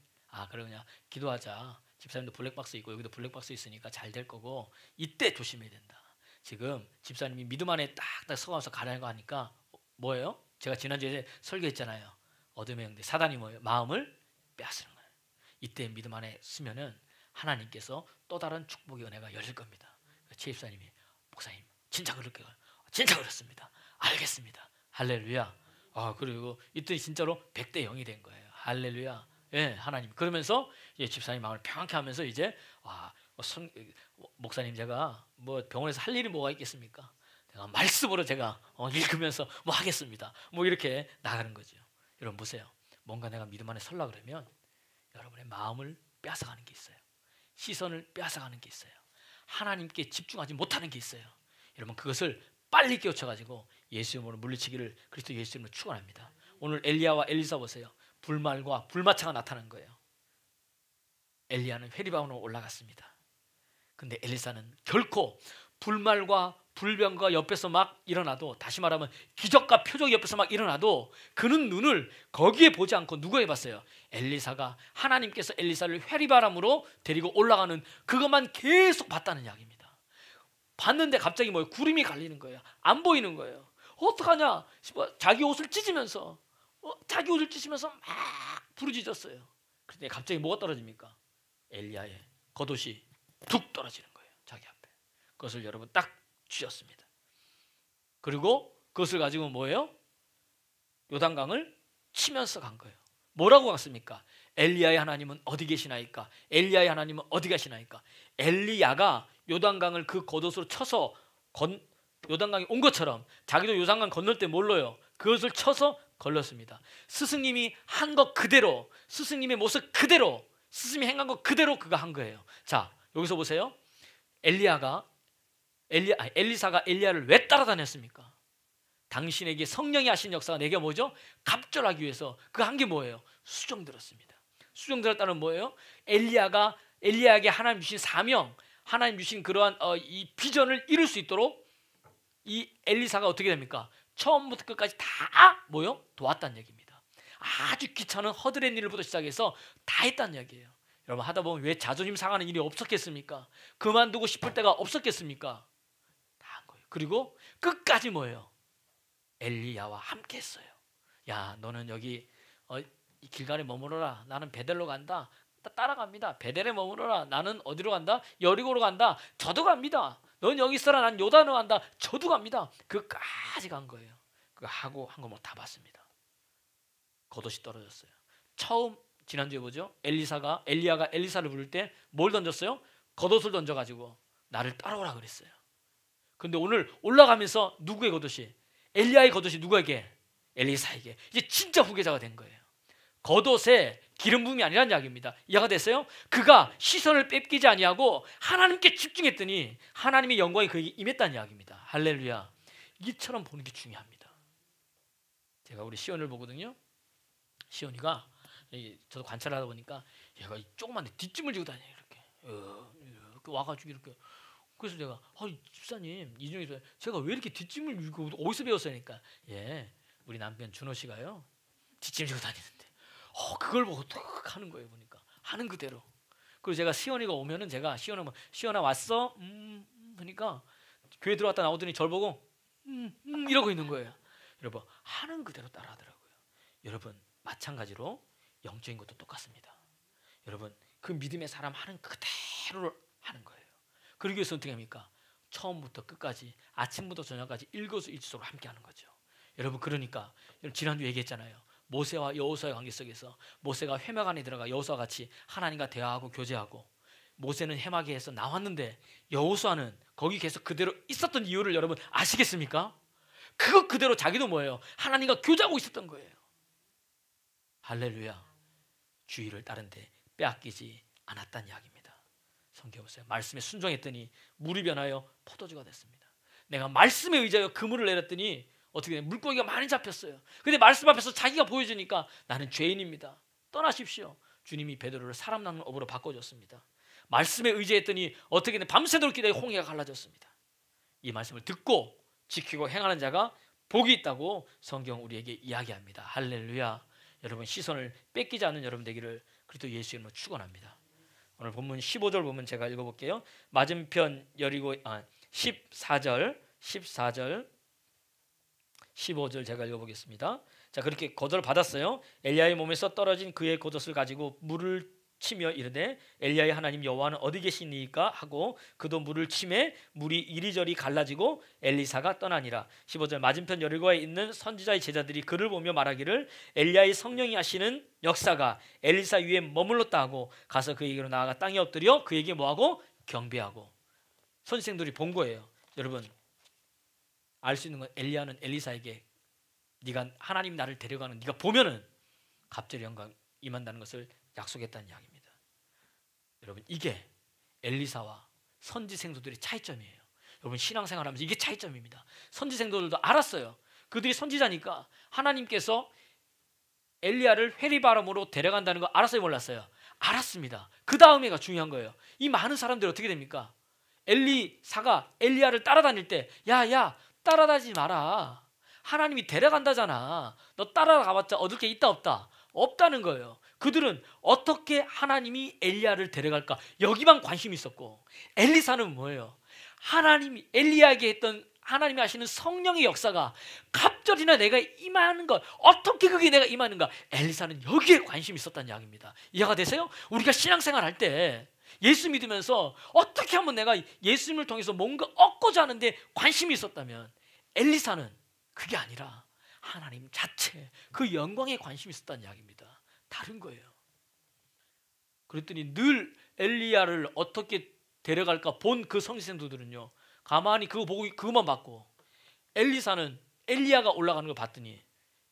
Speaker 1: 그러냐 기도하자. 집사님도 블랙박스 있고 여기도 블랙박스 있으니까 잘 될 거고 이때 조심해야 된다. 지금 집사님이 믿음 안에 딱딱 서가면서 가라는 거 하니까 뭐예요? 제가 지난주에 설교했잖아요. 어둠의 영대 사단이 뭐예요? 마음을 빼앗는 거예요. 이때 믿음 안에 쓰면은 하나님께서 또 다른 축복의 은혜가 열릴 겁니다. 최 집사님이 목사님 진짜 그럴게요. 진짜 그렇습니다. 알겠습니다. 할렐루야. 그리고 이때 진짜로 100대 0이 된 거예요. 할렐루야. 예, 하나님. 그러면서 집사님 마음을 평안케 하면서 이제 목사님 제가 뭐 병원에서 할 일이 뭐가 있겠습니까? 내가 말씀으로 제가 읽으면서 뭐 하겠습니다. 뭐 이렇게 나가는 거죠. 여러분 보세요. 뭔가 내가 믿음 안에 설라 그러면 여러분의 마음을 빼앗아가는 게 있어요. 시선을 빼앗아가는 게 있어요. 하나님께 집중하지 못하는 게 있어요. 여러분 그것을 빨리 깨우쳐가지고 예수 이름으로 물리치기를 그리스도 예수 이름으로 축원합니다. 오늘 엘리야와 엘리사 보세요. 불말과 불마차가 나타난 거예요. 엘리야는 회리방으로 올라갔습니다. 근데 엘리사는 결코 불말과 불병과 옆에서 막 일어나도 다시 말하면 기적과 표적이 옆에서 막 일어나도 그는 눈을 거기에 보지 않고 누구에 봤어요? 엘리사가 하나님께서 엘리사를 회리바람으로 데리고 올라가는 그것만 계속 봤다는 이야기입니다. 봤는데 갑자기 뭐예요? 구름이 갈리는 거예요. 안 보이는 거예요. 어떡하냐? 자기 옷을 찢으면서 막 부르짖었어요. 그런데 갑자기 뭐가 떨어집니까? 엘리야의 겉옷이 툭 떨어지는 거예요. 자기 앞에. 그것을 여러분 딱 쥐었습니다. 그리고 그것을 가지고 뭐예요? 요단강을 치면서 간 거예요. 뭐라고 갔습니까? 엘리야의 하나님은 어디 계시나이까? 엘리야의 하나님은 어디 가시나이까? 엘리야가 요단강을 그 겉옷으로 쳐서 요단강이 온 것처럼 자기도 요단강 건널 때 몰라요. 그것을 쳐서 걸렸습니다. 스승님이 한 것 그대로, 스승님의 모습 그대로, 스승님이 행한 것 그대로 그가 한 거예요. 자, 여기서 보세요. 엘리사가 엘리야를 왜 따라다녔습니까? 당신에게 성령이 하신 역사가 내게 뭐죠? 갑절하기 위해서 그 한 게 뭐예요? 수종 들었습니다. 수종 들었다는 뭐예요? 엘리야에게 하나님 주신 사명, 하나님 주신 그러한 이 비전을 이룰 수 있도록 이 엘리사가 어떻게 됩니까? 처음부터 끝까지 다 뭐요? 도왔다는 얘기입니다. 아주 귀찮은 허드렛 일부터 시작해서 다 했다는 얘기예요. 여러분 하다 보면 왜 자존심 상하는 일이 없었겠습니까? 그만두고 싶을 때가 없었겠습니까? 다 한 거예요. 그리고 끝까지 뭐예요? 엘리야와 함께 했어요. 야, 너는 여기 이 길갈에 머무르라. 나는 베델로 간다. 따라갑니다. 베델에 머무르라. 나는 어디로 간다? 여리고로 간다. 저도 갑니다. 넌 여기 있어라. 난 요단으로 간다. 저도 갑니다. 그까지 간 거예요. 그거 하고 한 거 뭐 다 봤습니다. 겉옷이 떨어졌어요. 처음 지난주에 보죠. 엘리야가 엘리사를 부를 때 뭘 던졌어요? 겉옷을 던져가지고 나를 따라오라 그랬어요. 근데 오늘 올라가면서 누구의 겉옷이? 엘리야의 겉옷이 누구에게? 엘리사에게. 이제 진짜 후계자가 된 거예요. 겉옷에 기름 부음이 아니라는 이야기입니다. 이해가 됐어요? 그가 시선을 뺏기지 아니하고 하나님께 집중했더니 하나님의 영광이 그에게 임했다는 이야기입니다. 할렐루야. 이처럼 보는 게 중요합니다. 제가 우리 시온을 보거든요. 시온이가 저도 관찰하다 보니까 얘가 조그만 뒷짐을 지고 다녀요. 이렇게 와가지고 이렇게. 그래서 제가 집사님 이중에서 제가 왜 이렇게 뒷짐을 지고 어디서 배웠으니까 우리 남편 준호 씨가요 뒷짐 지고 다니는데 그걸 보고 딱 하는 거예요. 보니까 하는 그대로. 그리고 제가 시온이가 오면은 제가 시온아 왔어? 하니까 교회 들어왔다 나오더니 절 보고 이러고 있는 거예요. 여러분 하는 그대로 따라하더라고요. 여러분 마찬가지로 영적인 것도 똑같습니다. 여러분 그 믿음의 사람 하는 그대로 하는 거예요. 그러기 위해서 어떻게 합니까? 처음부터 끝까지 아침부터 저녁까지 일거수일투족으로 함께 하는 거죠. 여러분 그러니까 지난주 얘기했잖아요. 모세와 여호수아의 관계 속에서 모세가 회막 안에 들어가 여호수아와 같이 하나님과 대화하고 교제하고 모세는 해막에서 나왔는데 여호수아는 거기 계속 그대로 있었던 이유를 여러분 아시겠습니까? 그거 그대로 자기도 뭐예요? 하나님과 교제하고 있었던 거예요. 할렐루야. 주의를 따른데 빼앗기지 않았다는 이야기입니다. 성경 보세요. 말씀에 순종했더니 물이 변하여 포도주가 됐습니다. 내가 말씀에 의지하여 그물을 내렸더니 어떻게 물고기가 많이 잡혔어요. 근데 말씀 앞에서 자기가 보여주니까 나는 죄인입니다. 떠나십시오. 주님이 베드로를 사람 낚는 업으로 바꿔줬습니다. 말씀에 의지했더니 어떻게 밤새도록 기도에 홍해가 갈라졌습니다. 이 말씀을 듣고 지키고 행하는 자가 복이 있다고 성경 우리에게 이야기합니다. 할렐루야. 여러분 시선을 뺏기지 않는 여러분 되기를 그리스도 예수 이름으로 축원합니다. 오늘 본문 15절 보면 제가 읽어볼게요. 맞은편 여리고 14절 15절 제가 읽어보겠습니다. 자, 그렇게 겉옷을 받았어요. 엘리야의 몸에서 떨어진 그의 겉옷을 가지고 물을 치며 이르되 엘리야의 하나님 여호와는 어디 계시니까 하고 그도 물을 치매 물이 이리저리 갈라지고 엘리사가 떠나니라. 15절 맞은편 여리고에 있는 선지자의 제자들이 그를 보며 말하기를 엘리야의 성령이 하시는 역사가 엘리사 위에 머물렀다 하고 가서 그에게로 나아가 땅에 엎드려 그에게 뭐하고 경배하고. 선생들이 본 거예요. 여러분 알 수 있는 건 엘리야는 엘리사에게 네가 하나님 나를 데려가는 네가 보면은 갑절의 영광 임한다는 것을 약속했다는 이야기입니다. 여러분 이게 엘리사와 선지 생도들의 차이점이에요. 여러분 신앙생활하면서 이게 차이점입니다. 선지 생도들도 알았어요. 그들이 선지자니까 하나님께서 엘리야를 회리바람으로 데려간다는 거 알았어요, 몰랐어요? 알았습니다. 그 다음에가 중요한 거예요. 이 많은 사람들이 어떻게 됩니까? 엘리사가 엘리야를 따라다닐 때 야야 따라다니지 마라. 하나님이 데려간다잖아. 너 따라가봤자 얻을 게 있다 없다? 없다는 거예요. 그들은 어떻게 하나님이 엘리야를 데려갈까 여기만 관심이 있었고 엘리사는 뭐예요? 하나님이 엘리야에게 했던 하나님이 하시는 성령의 역사가 갑절이나 내가 임하는 것 어떻게 그게 내가 임하는가 엘리사는 여기에 관심이 있었다는 이야기입니다. 이해가 되세요? 우리가 신앙생활 할 때 예수 믿으면서 어떻게 하면 내가 예수님을 통해서 뭔가 얻고자 하는데 관심이 있었다면 엘리사는 그게 아니라 하나님 자체 그 영광에 관심이 있었다는 이야기입니다. 다른 거예요. 그랬더니 늘 엘리야를 어떻게 데려갈까 본 그 성지생도들은요 가만히 그거 보고 그것만 봤고 엘리사는 엘리야가 올라가는 걸 봤더니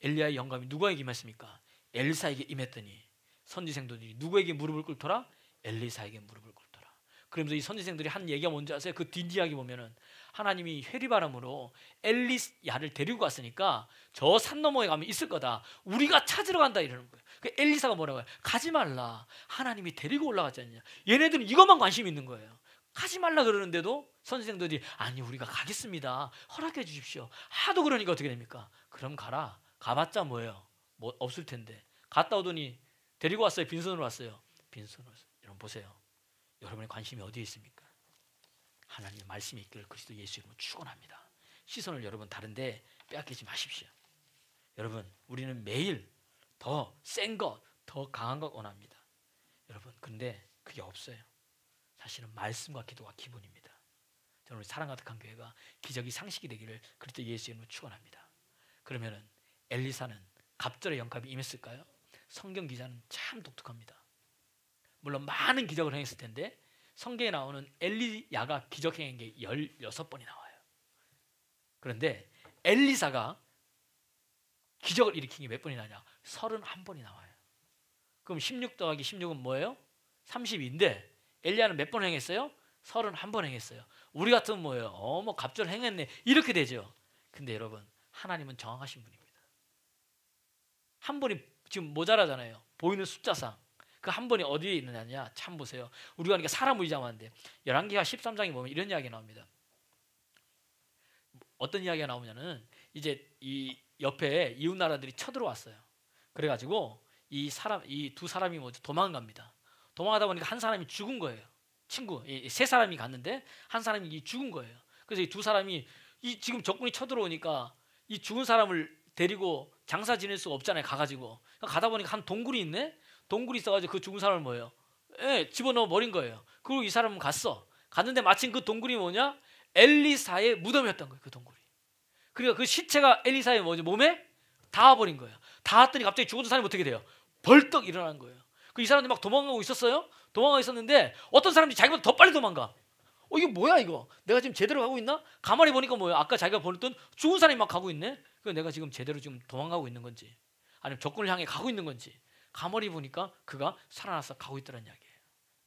Speaker 1: 엘리야의 영감이 누구에게 임했습니까? 엘리사에게 임했더니 선지생도들이 누구에게 무릎을 꿇더라? 엘리사에게 무릎을 꿇더라. 그러면서 이 선지생들이 한 얘기가 뭔지 아세요? 그 뒷이야기 보면은 하나님이 회리바람으로 엘리야를 데리고 갔으니까 저 산 너머에 가면 있을 거다. 우리가 찾으러 간다 이러는 거예요. 그 엘리사가 뭐라고 해요? 가지 말라. 하나님이 데리고 올라가지 않냐. 얘네들은 이것만 관심 있는 거예요. 가지 말라 그러는데도 선지생들이 아니 우리가 가겠습니다. 허락해 주십시오. 하도 그러니까 어떻게 됩니까? 그럼 가라. 가봤자 뭐예요? 뭐 없을 텐데. 갔다 오더니 데리고 왔어요. 빈손으로 왔어요. 빈손으로 왔어요. 여러분 보세요. 여러분의 관심이 어디에 있습니까? 하나님의 말씀이 있기를 그리스도 예수 이름으로 축원합니다. 시선을 여러분 다른데 빼앗기지 마십시오. 여러분, 우리는 매일 더 센 것, 더 강한 것 원합니다. 여러분, 근데 그게 없어요. 사실은 말씀과 기도가 기본입니다. 저는 우리 사랑 가득한 교회가 기적이 상식이 되기를 그리스도 예수 이름으로 축원합니다. 그러면은 엘리사는 갑절의 영감이 임했을까요? 성경 기자는 참 독특합니다. 물론 많은 기적을 행했을 텐데 성경에 나오는 엘리야가 기적 행한 게 16번이 나와요. 그런데 엘리사가 기적을 일으킨 게 몇 번이 나냐? 31번이 나와요. 그럼 16 더하기 16은 뭐예요? 32인데 엘리야는 몇 번 행했어요? 31번 행했어요. 우리 같으면 뭐예요? 뭐 갑절 행했네 이렇게 되죠. 근데 여러분, 하나님은 정확하신 분입니다. 한 번이 지금 모자라잖아요. 보이는 숫자상 그 한 번이 어디에 있느냐? 참 보세요. 우리가 그러니까 사람을 의지하는데 열왕기하 13장에 보면 이런 이야기가 나옵니다. 어떤 이야기가 나오냐는 이제 이 옆에 이웃 나라들이 쳐들어왔어요. 그래가지고 이 두 사람이 뭐죠? 도망갑니다. 도망가다 보니까 한 사람이 죽은 거예요. 친구, 세 사람이 갔는데 한 사람이 죽은 거예요. 그래서 이 두 사람이 지금 적군이 쳐들어오니까 이 죽은 사람을 데리고 장사 지낼 수가 없잖아요. 가가지고 가다 보니까 한 동굴이 있네. 동굴이 있어가지고 그 죽은 사람을 뭐예요? 집어넣어 버린 거예요. 그리고 이 사람은 갔는데 마침 그 동굴이 뭐냐? 엘리사의 무덤이었던 거예요. 그 동굴이. 그러니까 그 시체가 엘리사의 뭐죠? 몸에 닿아버린 거예요. 닿았더니 갑자기 죽었던 사람이 어떻게 돼요? 벌떡 일어나는 거예요. 이 사람들이 막 도망가고 있었어요. 도망가고 있었는데 어떤 사람들이 자기보다 더 빨리 도망가. 이게 뭐야 이거? 내가 지금 제대로 가고 있나? 가만히 보니까 뭐야? 아까 자기가 보냈던 죽은 사람이 막 가고 있네. 내가 지금 제대로 지금 도망가고 있는 건지, 아니면 적군을 향해 가고 있는 건지. 가만히 보니까 그가 살아나서 가고 있다는 이야기예요.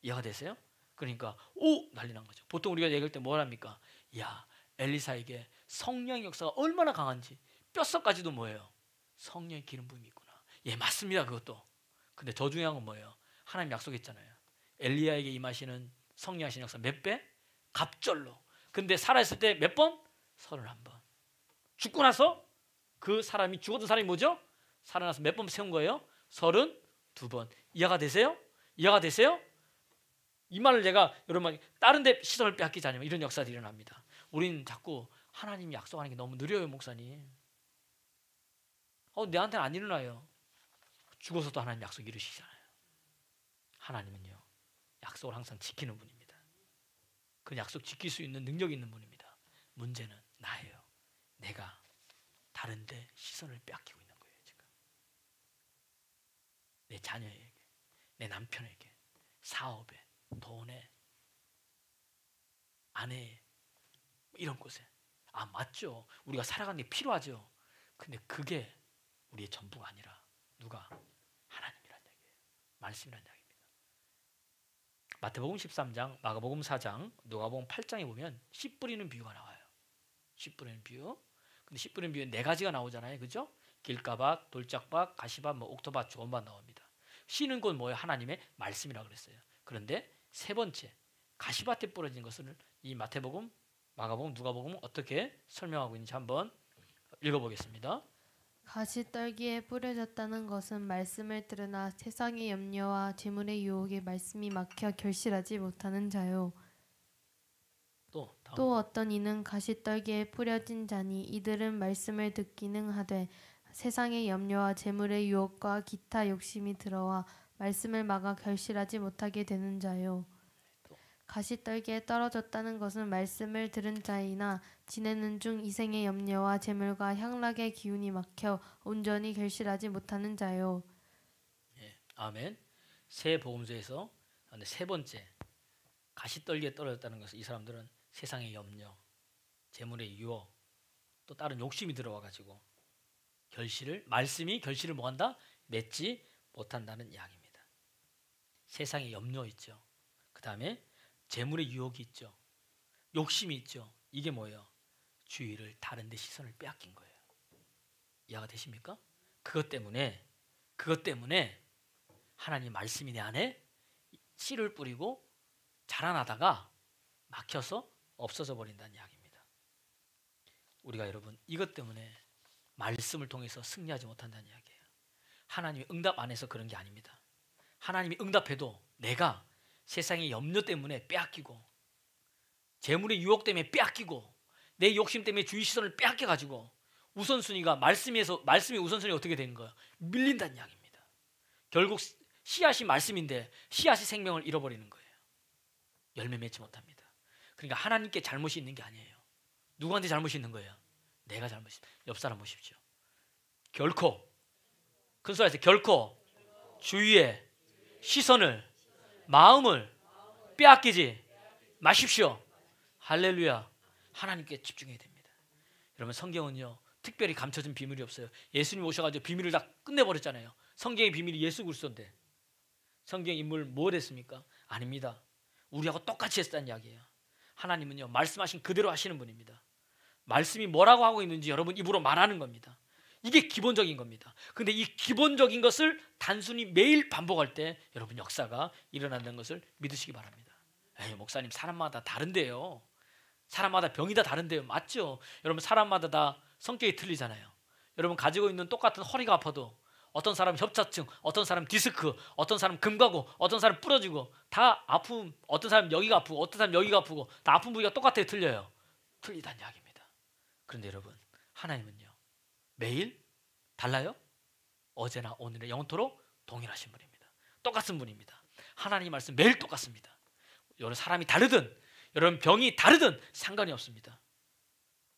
Speaker 1: 이해가 되세요? 그러니까 난리 난 거죠. 보통 우리가 얘기할 때 뭘 합니까? 야, 엘리사에게 성령의 역사가 얼마나 강한지 뼛속까지도 뭐예요? 성령의 기름 부음이 있구나. 맞습니다. 그것도. 근데 더 중요한 건 뭐예요? 하나님 약속했잖아요. 엘리야에게 임하시는 성령 하신 역사 몇 배? 갑절로. 근데 살아있을 때 몇 번? 31번. 죽고 나서 그 사람이 죽었던 사람이 뭐죠? 살아나서 몇 번 세운 거예요? 32번. 이해가 되세요? 이해가 되세요? 이 말을 제가 여러분 다른 데 시선을 빼앗기지 않으면 이런 역사들이 일어납니다. 우리는 자꾸 하나님이 약속하는 게 너무 느려요, 목사님. 내한테는 안 일어나요. 죽어서도 하나님 약속 이루시잖아요. 하나님은요, 약속을 항상 지키는 분입니다. 그 약속 지킬 수 있는 능력이 있는 분입니다. 문제는 나예요. 내가 다른 데 시선을 빼앗기고 있는 거예요. 지금 내 자녀에게, 내 남편에게, 사업에, 돈에, 아내에, 이런 곳에. 맞죠. 우리가 살아가는 게 필요하죠. 근데 그게 우리의 전부가 아니라 누가? 하나님이란 얘기예요. 말씀이란 얘기입니다. 마태복음 13장, 마가복음 4장, 누가복음 8장에 보면 씨 뿌리는 비유가 나와요. 씨 뿌리는 비유. 근데 씨 뿌리는 비유는 4가지가 나오잖아요. 그죠? 길가밭, 돌짝밭, 가시밭, 옥토밭, 조원밭 나옵니다. 씨는 곧 뭐예요? 하나님의 말씀이라고 그랬어요. 그런데 세 번째, 가시밭에 뿌려진 것을 이 마태복음, 마가복음, 누가복음은 어떻게 설명하고 있는지 한번 읽어보겠습니다.
Speaker 2: 가시떨기에 뿌려졌다는 것은 말씀을 들으나 세상의 염려와 재물의 유혹에 말씀이 막혀 결실하지 못하는 자요. 또 어떤 이는 가시떨기에 뿌려진 자니 이들은 말씀을 듣기는 하되 세상의 염려와 재물의 유혹과 기타 욕심이 들어와 말씀을 막아 결실하지 못하게 되는 자요. 가시떨기에 떨어졌다는 것은 말씀을 들은 자이나 지내는 중 이생의 염려와 재물과 향락의 기운이 막혀 온전히 결실하지 못하는 자요.
Speaker 1: 아멘. 세 복음서에서 세 번째, 가시떨기에 떨어졌다는 것은 이 사람들은 세상의 염려, 재물의 유혹, 또 다른 욕심이 들어와가지고 말씀이 결실을 뭐한다? 맺지 못한다는 이야기입니다. 세상의 염려 있죠. 그 다음에 재물의 유혹이 있죠. 욕심이 있죠. 이게 뭐예요? 주의를 다른 데 시선을 빼앗긴 거예요. 이해가 되십니까? 그것 때문에 하나님 말씀이 내 안에 씨를 뿌리고 자라나다가 막혀서 없어져 버린다는 이야기입니다. 우리가 여러분 이것 때문에 말씀을 통해서 승리하지 못한다는 이야기예요. 하나님의 응답 안 해서 그런 게 아닙니다. 하나님이 응답해도 내가 세상의 염려 때문에 빼앗기고 재물의 유혹 때문에 빼앗기고 내 욕심 때문에 주의 시선을 빼앗겨 가지고 우선순위가 말씀이 우선순위 어떻게 되는 거예요? 밀린다는 이야기입니다. 결국 씨앗이 말씀인데 씨앗이 생명을 잃어버리는 거예요. 열매 맺지 못합니다. 그러니까 하나님께 잘못이 있는 게 아니에요. 누구한테 잘못이 있는 거예요? 내가 잘못이. 옆 사람 보십시오. 결코 큰 소리에서 결코 주위의 시선을 마음을 빼앗기지 마십시오. 할렐루야. 하나님께 집중해야 됩니다. 여러분 성경은요 특별히 감춰진 비밀이 없어요. 예수님 오셔가지고 비밀을 다 끝내버렸잖아요. 성경의 비밀이 예수 그리스도인데 성경 인물 뭘 했습니까? 아닙니다. 우리하고 똑같이 했다는 이야기예요. 하나님은요 말씀하신 그대로 하시는 분입니다. 말씀이 뭐라고 하고 있는지 여러분 입으로 말하는 겁니다. 이게 기본적인 겁니다. 근데 이 기본적인 것을 단순히 매일 반복할 때 여러분 역사가 일어난다는 것을 믿으시기 바랍니다. 에이, 목사님 사람마다 다른데요. 사람마다 병이 다 다른데요. 맞죠? 여러분 사람마다 다 성격이 틀리잖아요. 여러분 가지고 있는 똑같은 허리가 아파도 어떤 사람은 협착증, 어떤 사람은 디스크, 어떤 사람은 금 가고, 어떤 사람은 부러지고 다 아픔. 어떤 사람은 여기가 아프고 어떤 사람은 여기가 아프고 다 아픈 부위가 똑같아요? 틀려요? 틀리다는 이야기입니다. 그런데 여러분 하나님은요 매일 달라요? 어제나 오늘의 영원토록 동일하신 분입니다. 똑같은 분입니다. 하나님 말씀 매일 똑같습니다. 여러분 사람이 다르든 여러분 병이 다르든 상관이 없습니다.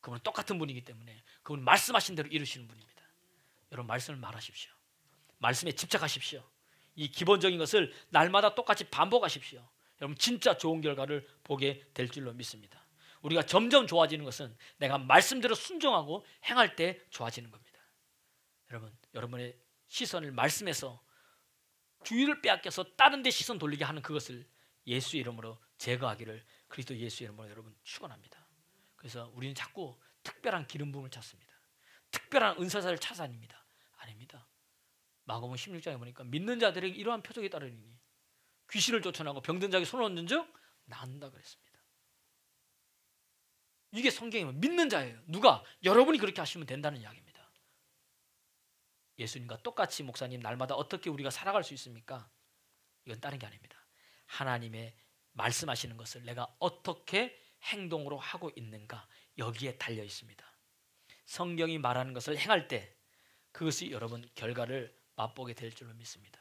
Speaker 1: 그분은 똑같은 분이기 때문에 그분은 말씀하신 대로 이루시는 분입니다. 여러분 말씀을 말하십시오. 말씀에 집착하십시오. 이 기본적인 것을 날마다 똑같이 반복하십시오. 여러분 진짜 좋은 결과를 보게 될 줄로 믿습니다. 우리가 점점 좋아지는 것은 내가 말씀대로 순종하고 행할 때 좋아지는 겁니다. 여러분 여러분의 시선을 말씀에서 주의를 빼앗겨서 다른 데 시선 돌리게 하는 그것을 예수 이름으로 제거하기를 그리스도 예수 이름으로 여러분 축원합니다. 그래서 우리는 자꾸 특별한 기름 부음을 찾습니다. 특별한 은사사를 찾아 아닙니다. 아닙니다. 마가복음 16장에 보니까 믿는 자들에게 이러한 표적이 따르니 귀신을 쫓아나고 병든 자에게 손을 얹는 즉 나은다 그랬습니다. 이게 성경이면 믿는 자예요. 누가? 여러분이 그렇게 하시면 된다는 이야기입니다. 예수님과 똑같이 목사님 날마다 어떻게 우리가 살아갈 수 있습니까? 이건 다른 게 아닙니다. 하나님의 말씀하시는 것을 내가 어떻게 행동으로 하고 있는가 여기에 달려 있습니다. 성경이 말하는 것을 행할 때 그것이 여러분 결과를 맛보게 될 줄로 믿습니다.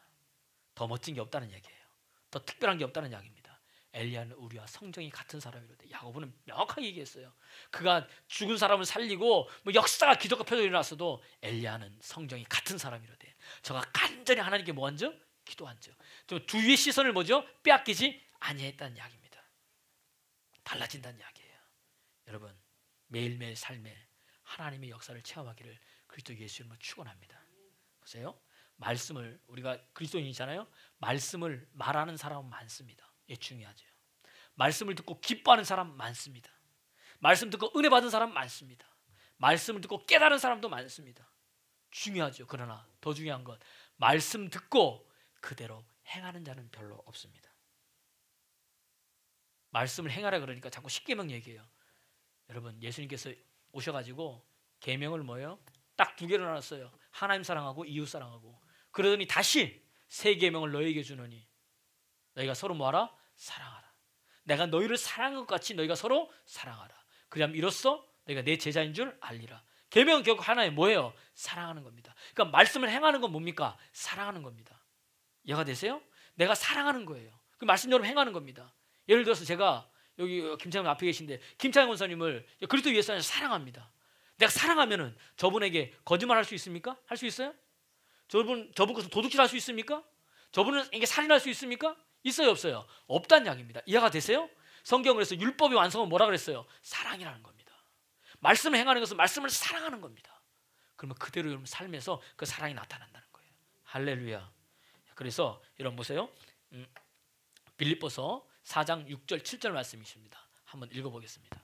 Speaker 1: 더 멋진 게 없다는 얘기예요. 더 특별한 게 없다는 이야기입니다. 엘리야는 우리와 성정이 같은 사람이로되 야고보는 명확하게 얘기했어요. 그가 죽은 사람을 살리고 뭐 역사가 기적과 표적이 일어났어도 엘리야는 성정이 같은 사람이로되 저가 간절히 하나님께 뭐한즉 기도한즉 좀 주위의 시선을 뭐죠 빼앗기지 아니했다는 이야기입니다. 달라진다는 이야기예요. 여러분 매일매일 삶에 하나님의 역사를 체험하기를 그리스도 예수 이름으로 축원합니다. 보세요. 말씀을 우리가 그리스도인이잖아요. 말씀을 말하는 사람은 많습니다. 예, 중요하죠. 말씀을 듣고 기뻐하는 사람 많습니다. 말씀 듣고 은혜 받은 사람 많습니다. 말씀을 듣고 깨달은 사람도 많습니다. 중요하죠. 그러나 더 중요한 건 말씀 듣고 그대로 행하는 자는 별로 없습니다. 말씀을 행하라 그러니까 자꾸 십계명 얘기해요. 여러분 예수님께서 오셔가지고 계명을 뭐예요? 딱 두 개로 나눴어요. 하나님 사랑하고 이웃 사랑하고. 그러더니 다시 세 계명을 너희에게 주노니 너희가 서로 뭐하라? 사랑하라. 내가 너희를 사랑한 것 같이 너희가 서로 사랑하라. 그리하면 이로써 너희가 내 제자인 줄 알리라. 계명은 결국 하나의 뭐예요? 사랑하는 겁니다. 그러니까 말씀을 행하는 건 뭡니까? 사랑하는 겁니다. 이해가 되세요? 내가 사랑하는 거예요. 그 말씀 여러분 행하는 겁니다. 예를 들어서 제가 여기 김창현 앞에 계신데 김창현 원사님을 그리스도 예수님 사랑합니다. 내가 사랑하면은 저분에게 거짓말할 수 있습니까? 할 수 있어요? 저분 것을 도둑질할 수 있습니까? 저분에게 살인할 수 있습니까? 있어요, 없어요? 없다는 이야기입니다. 이해가 되세요? 성경에서 율법의 완성은 뭐라 그랬어요? 사랑이라는 겁니다. 말씀을 행하는 것은 말씀을 사랑하는 겁니다. 그러면 그대로 여러분 삶에서 그 사랑이 나타난다는 거예요. 할렐루야. 그래서 여러분 보세요. 빌립보서 4장 6절 7절 말씀이십니다. 한번 읽어보겠습니다.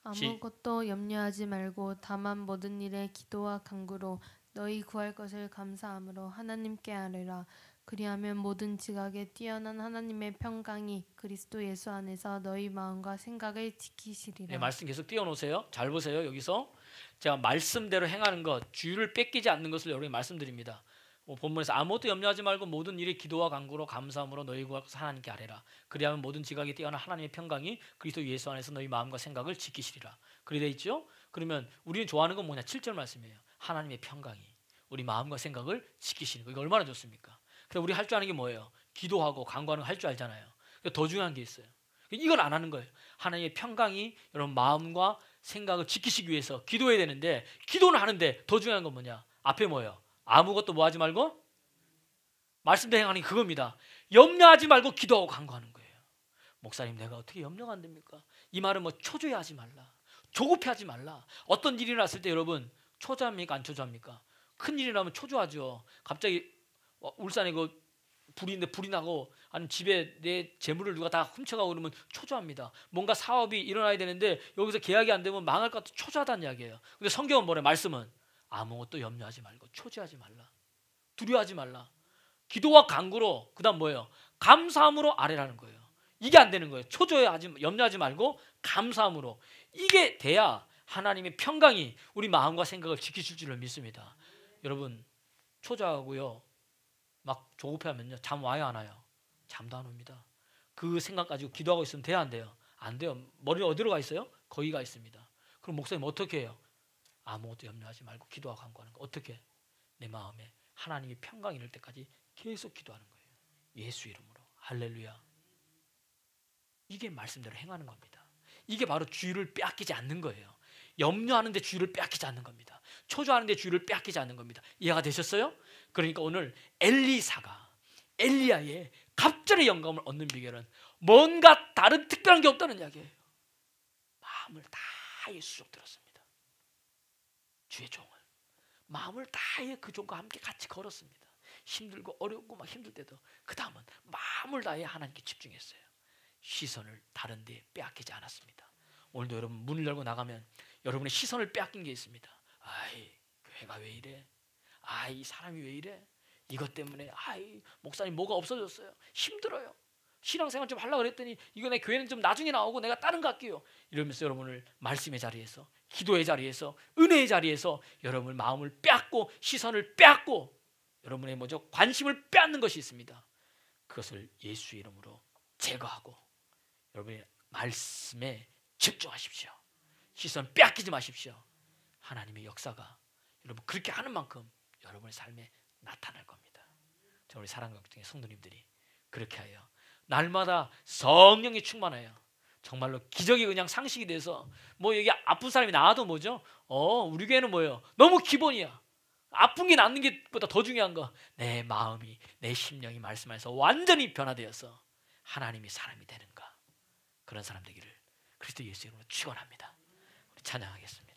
Speaker 2: 아무것도 염려하지 말고 다만 모든 일에 기도와 간구로 너희 구할 것을 감사함으로 하나님께 아뢰라. 그리하면 모든 지각에 뛰어난 하나님의 평강이 그리스도 예수 안에서 너희 마음과 생각을 지키시리라.
Speaker 1: 네, 말씀 계속 띄워놓으세요. 잘 보세요. 여기서 제가 말씀대로 행하는 것, 주의를 뺏기지 않는 것을 여러분이 말씀드립니다. 본문에서 아무것도 염려하지 말고 모든 일에 기도와 간구로 감사함으로 너희 구하고서 하나님께 아뢰라. 그리하면 모든 지각이 뛰어난 하나님의 평강이 그리스도 예수 안에서 너희 마음과 생각을 지키시리라. 그리 돼 있죠? 그러면 우리는 좋아하는 건 뭐냐? 7절 말씀이에요. 하나님의 평강이 우리 마음과 생각을 지키시는 거. 이거 얼마나 좋습니까? 그래서 우리 할 줄 아는 게 뭐예요? 기도하고 간구하는 거 할 줄 알잖아요. 더 중요한 게 있어요. 이걸 안 하는 거예요. 하나님의 평강이 여러분 마음과 생각을 지키시기 위해서 기도해야 되는데, 기도는 하는데 더 중요한 건 뭐냐? 앞에 뭐예요? 아무것도 뭐 하지 말고 말씀대로 행하는 게 그겁니다. 염려하지 말고 기도하고 간구하는 거예요. 목사님, 내가 어떻게 염려가 안 됩니까? 이 말은 뭐 초조해하지 말라, 조급해하지 말라. 어떤 일이 났을 때 여러분 초조합니까? 안 초조합니까? 큰 일이 나면 초조하죠. 갑자기 울산에 그 불인데 불이 나고, 아니면 집에 내 재물을 누가 다 훔쳐가고 그러면 초조합니다. 뭔가 사업이 일어나야 되는데 여기서 계약이 안 되면 망할 것 같아 초조하다는 이야기예요. 근데 성경은 뭐래? 말씀은 아무것도 염려하지 말고 초조하지 말라, 두려워하지 말라. 기도와 간구로, 그 다음 뭐예요? 감사함으로 아뢰라는 거예요. 이게 안 되는 거예요. 초조해하지, 염려하지 말고 감사함으로. 이게 돼야 하나님의 평강이 우리 마음과 생각을 지키실 줄을 믿습니다. 여러분, 초조하고요 막 조급해하면요 잠 와요 안 와요? 잠도 안 옵니다. 그 생각 가지고 기도하고 있으면 돼요 안 돼요? 안 돼요. 머리 어디로 가 있어요? 거기 가 있습니다. 그럼 목사님 어떻게 해요? 아무것도 염려하지 말고 기도하고 간구하는 거. 어떻게? 내 마음에 하나님의 평강이 이럴 때까지 계속 기도하는 거예요. 예수 이름으로. 할렐루야. 이게 말씀대로 행하는 겁니다. 이게 바로 주의를 빼앗기지 않는 거예요. 염려하는데 주의를 빼앗기지 않는 겁니다. 초조하는데 주의를 빼앗기지 않는 겁니다. 이해가 되셨어요? 그러니까 오늘 엘리사가 엘리야의 갑절의 영감을 얻는 비결은 뭔가 다른 특별한 게 없다는 이야기예요. 마음을 다해 수종 들었습니다. 주의 종을 마음을 다해 그 종과 함께 같이 걸었습니다. 힘들고 어렵고 막 힘들 때도 그 다음은 마음을 다해 하나님께 집중했어요. 시선을 다른 데 빼앗기지 않았습니다. 오늘도 여러분 문을 열고 나가면 여러분의 시선을 빼앗긴 게 있습니다. 아이, 교회가 왜 이래? 아이, 사람이 왜 이래? 이것 때문에 아이, 목사님 뭐가 없어졌어요? 힘들어요. 신앙생활 좀 하려고 그랬더니 이거 내 교회는 좀 나중에 나오고 내가 다른 거 할게요. 이러면서 여러분을 말씀의 자리에서, 기도의 자리에서, 은혜의 자리에서 여러분의 마음을 빼앗고 시선을 빼앗고 여러분의 뭐죠? 관심을 빼앗는 것이 있습니다. 그것을 예수의 이름으로 제거하고 여러분의 말씀에 집중하십시오. 시선 빼앗기지 마십시오. 하나님의 역사가 여러분 그렇게 하는 만큼 여러분의 삶에 나타날 겁니다. 저 우리 사랑과 중에 성도님들이 그렇게 하여 날마다 성령이 충만하여 정말로 기적이 그냥 상식이 돼서 뭐 여기 아픈 사람이 나와도 뭐죠? 우리 교회는 뭐예요? 너무 기본이야. 아픈 게 낫는 게보다 더 중요한 거, 내 마음이, 내 심령이 말씀 안에서 완전히 변화되어서 하나님이 사람이 되는가, 그런 사람 되기를 그리스도 예수 이름으로 축원합니다. 우리 찬양하겠습니다.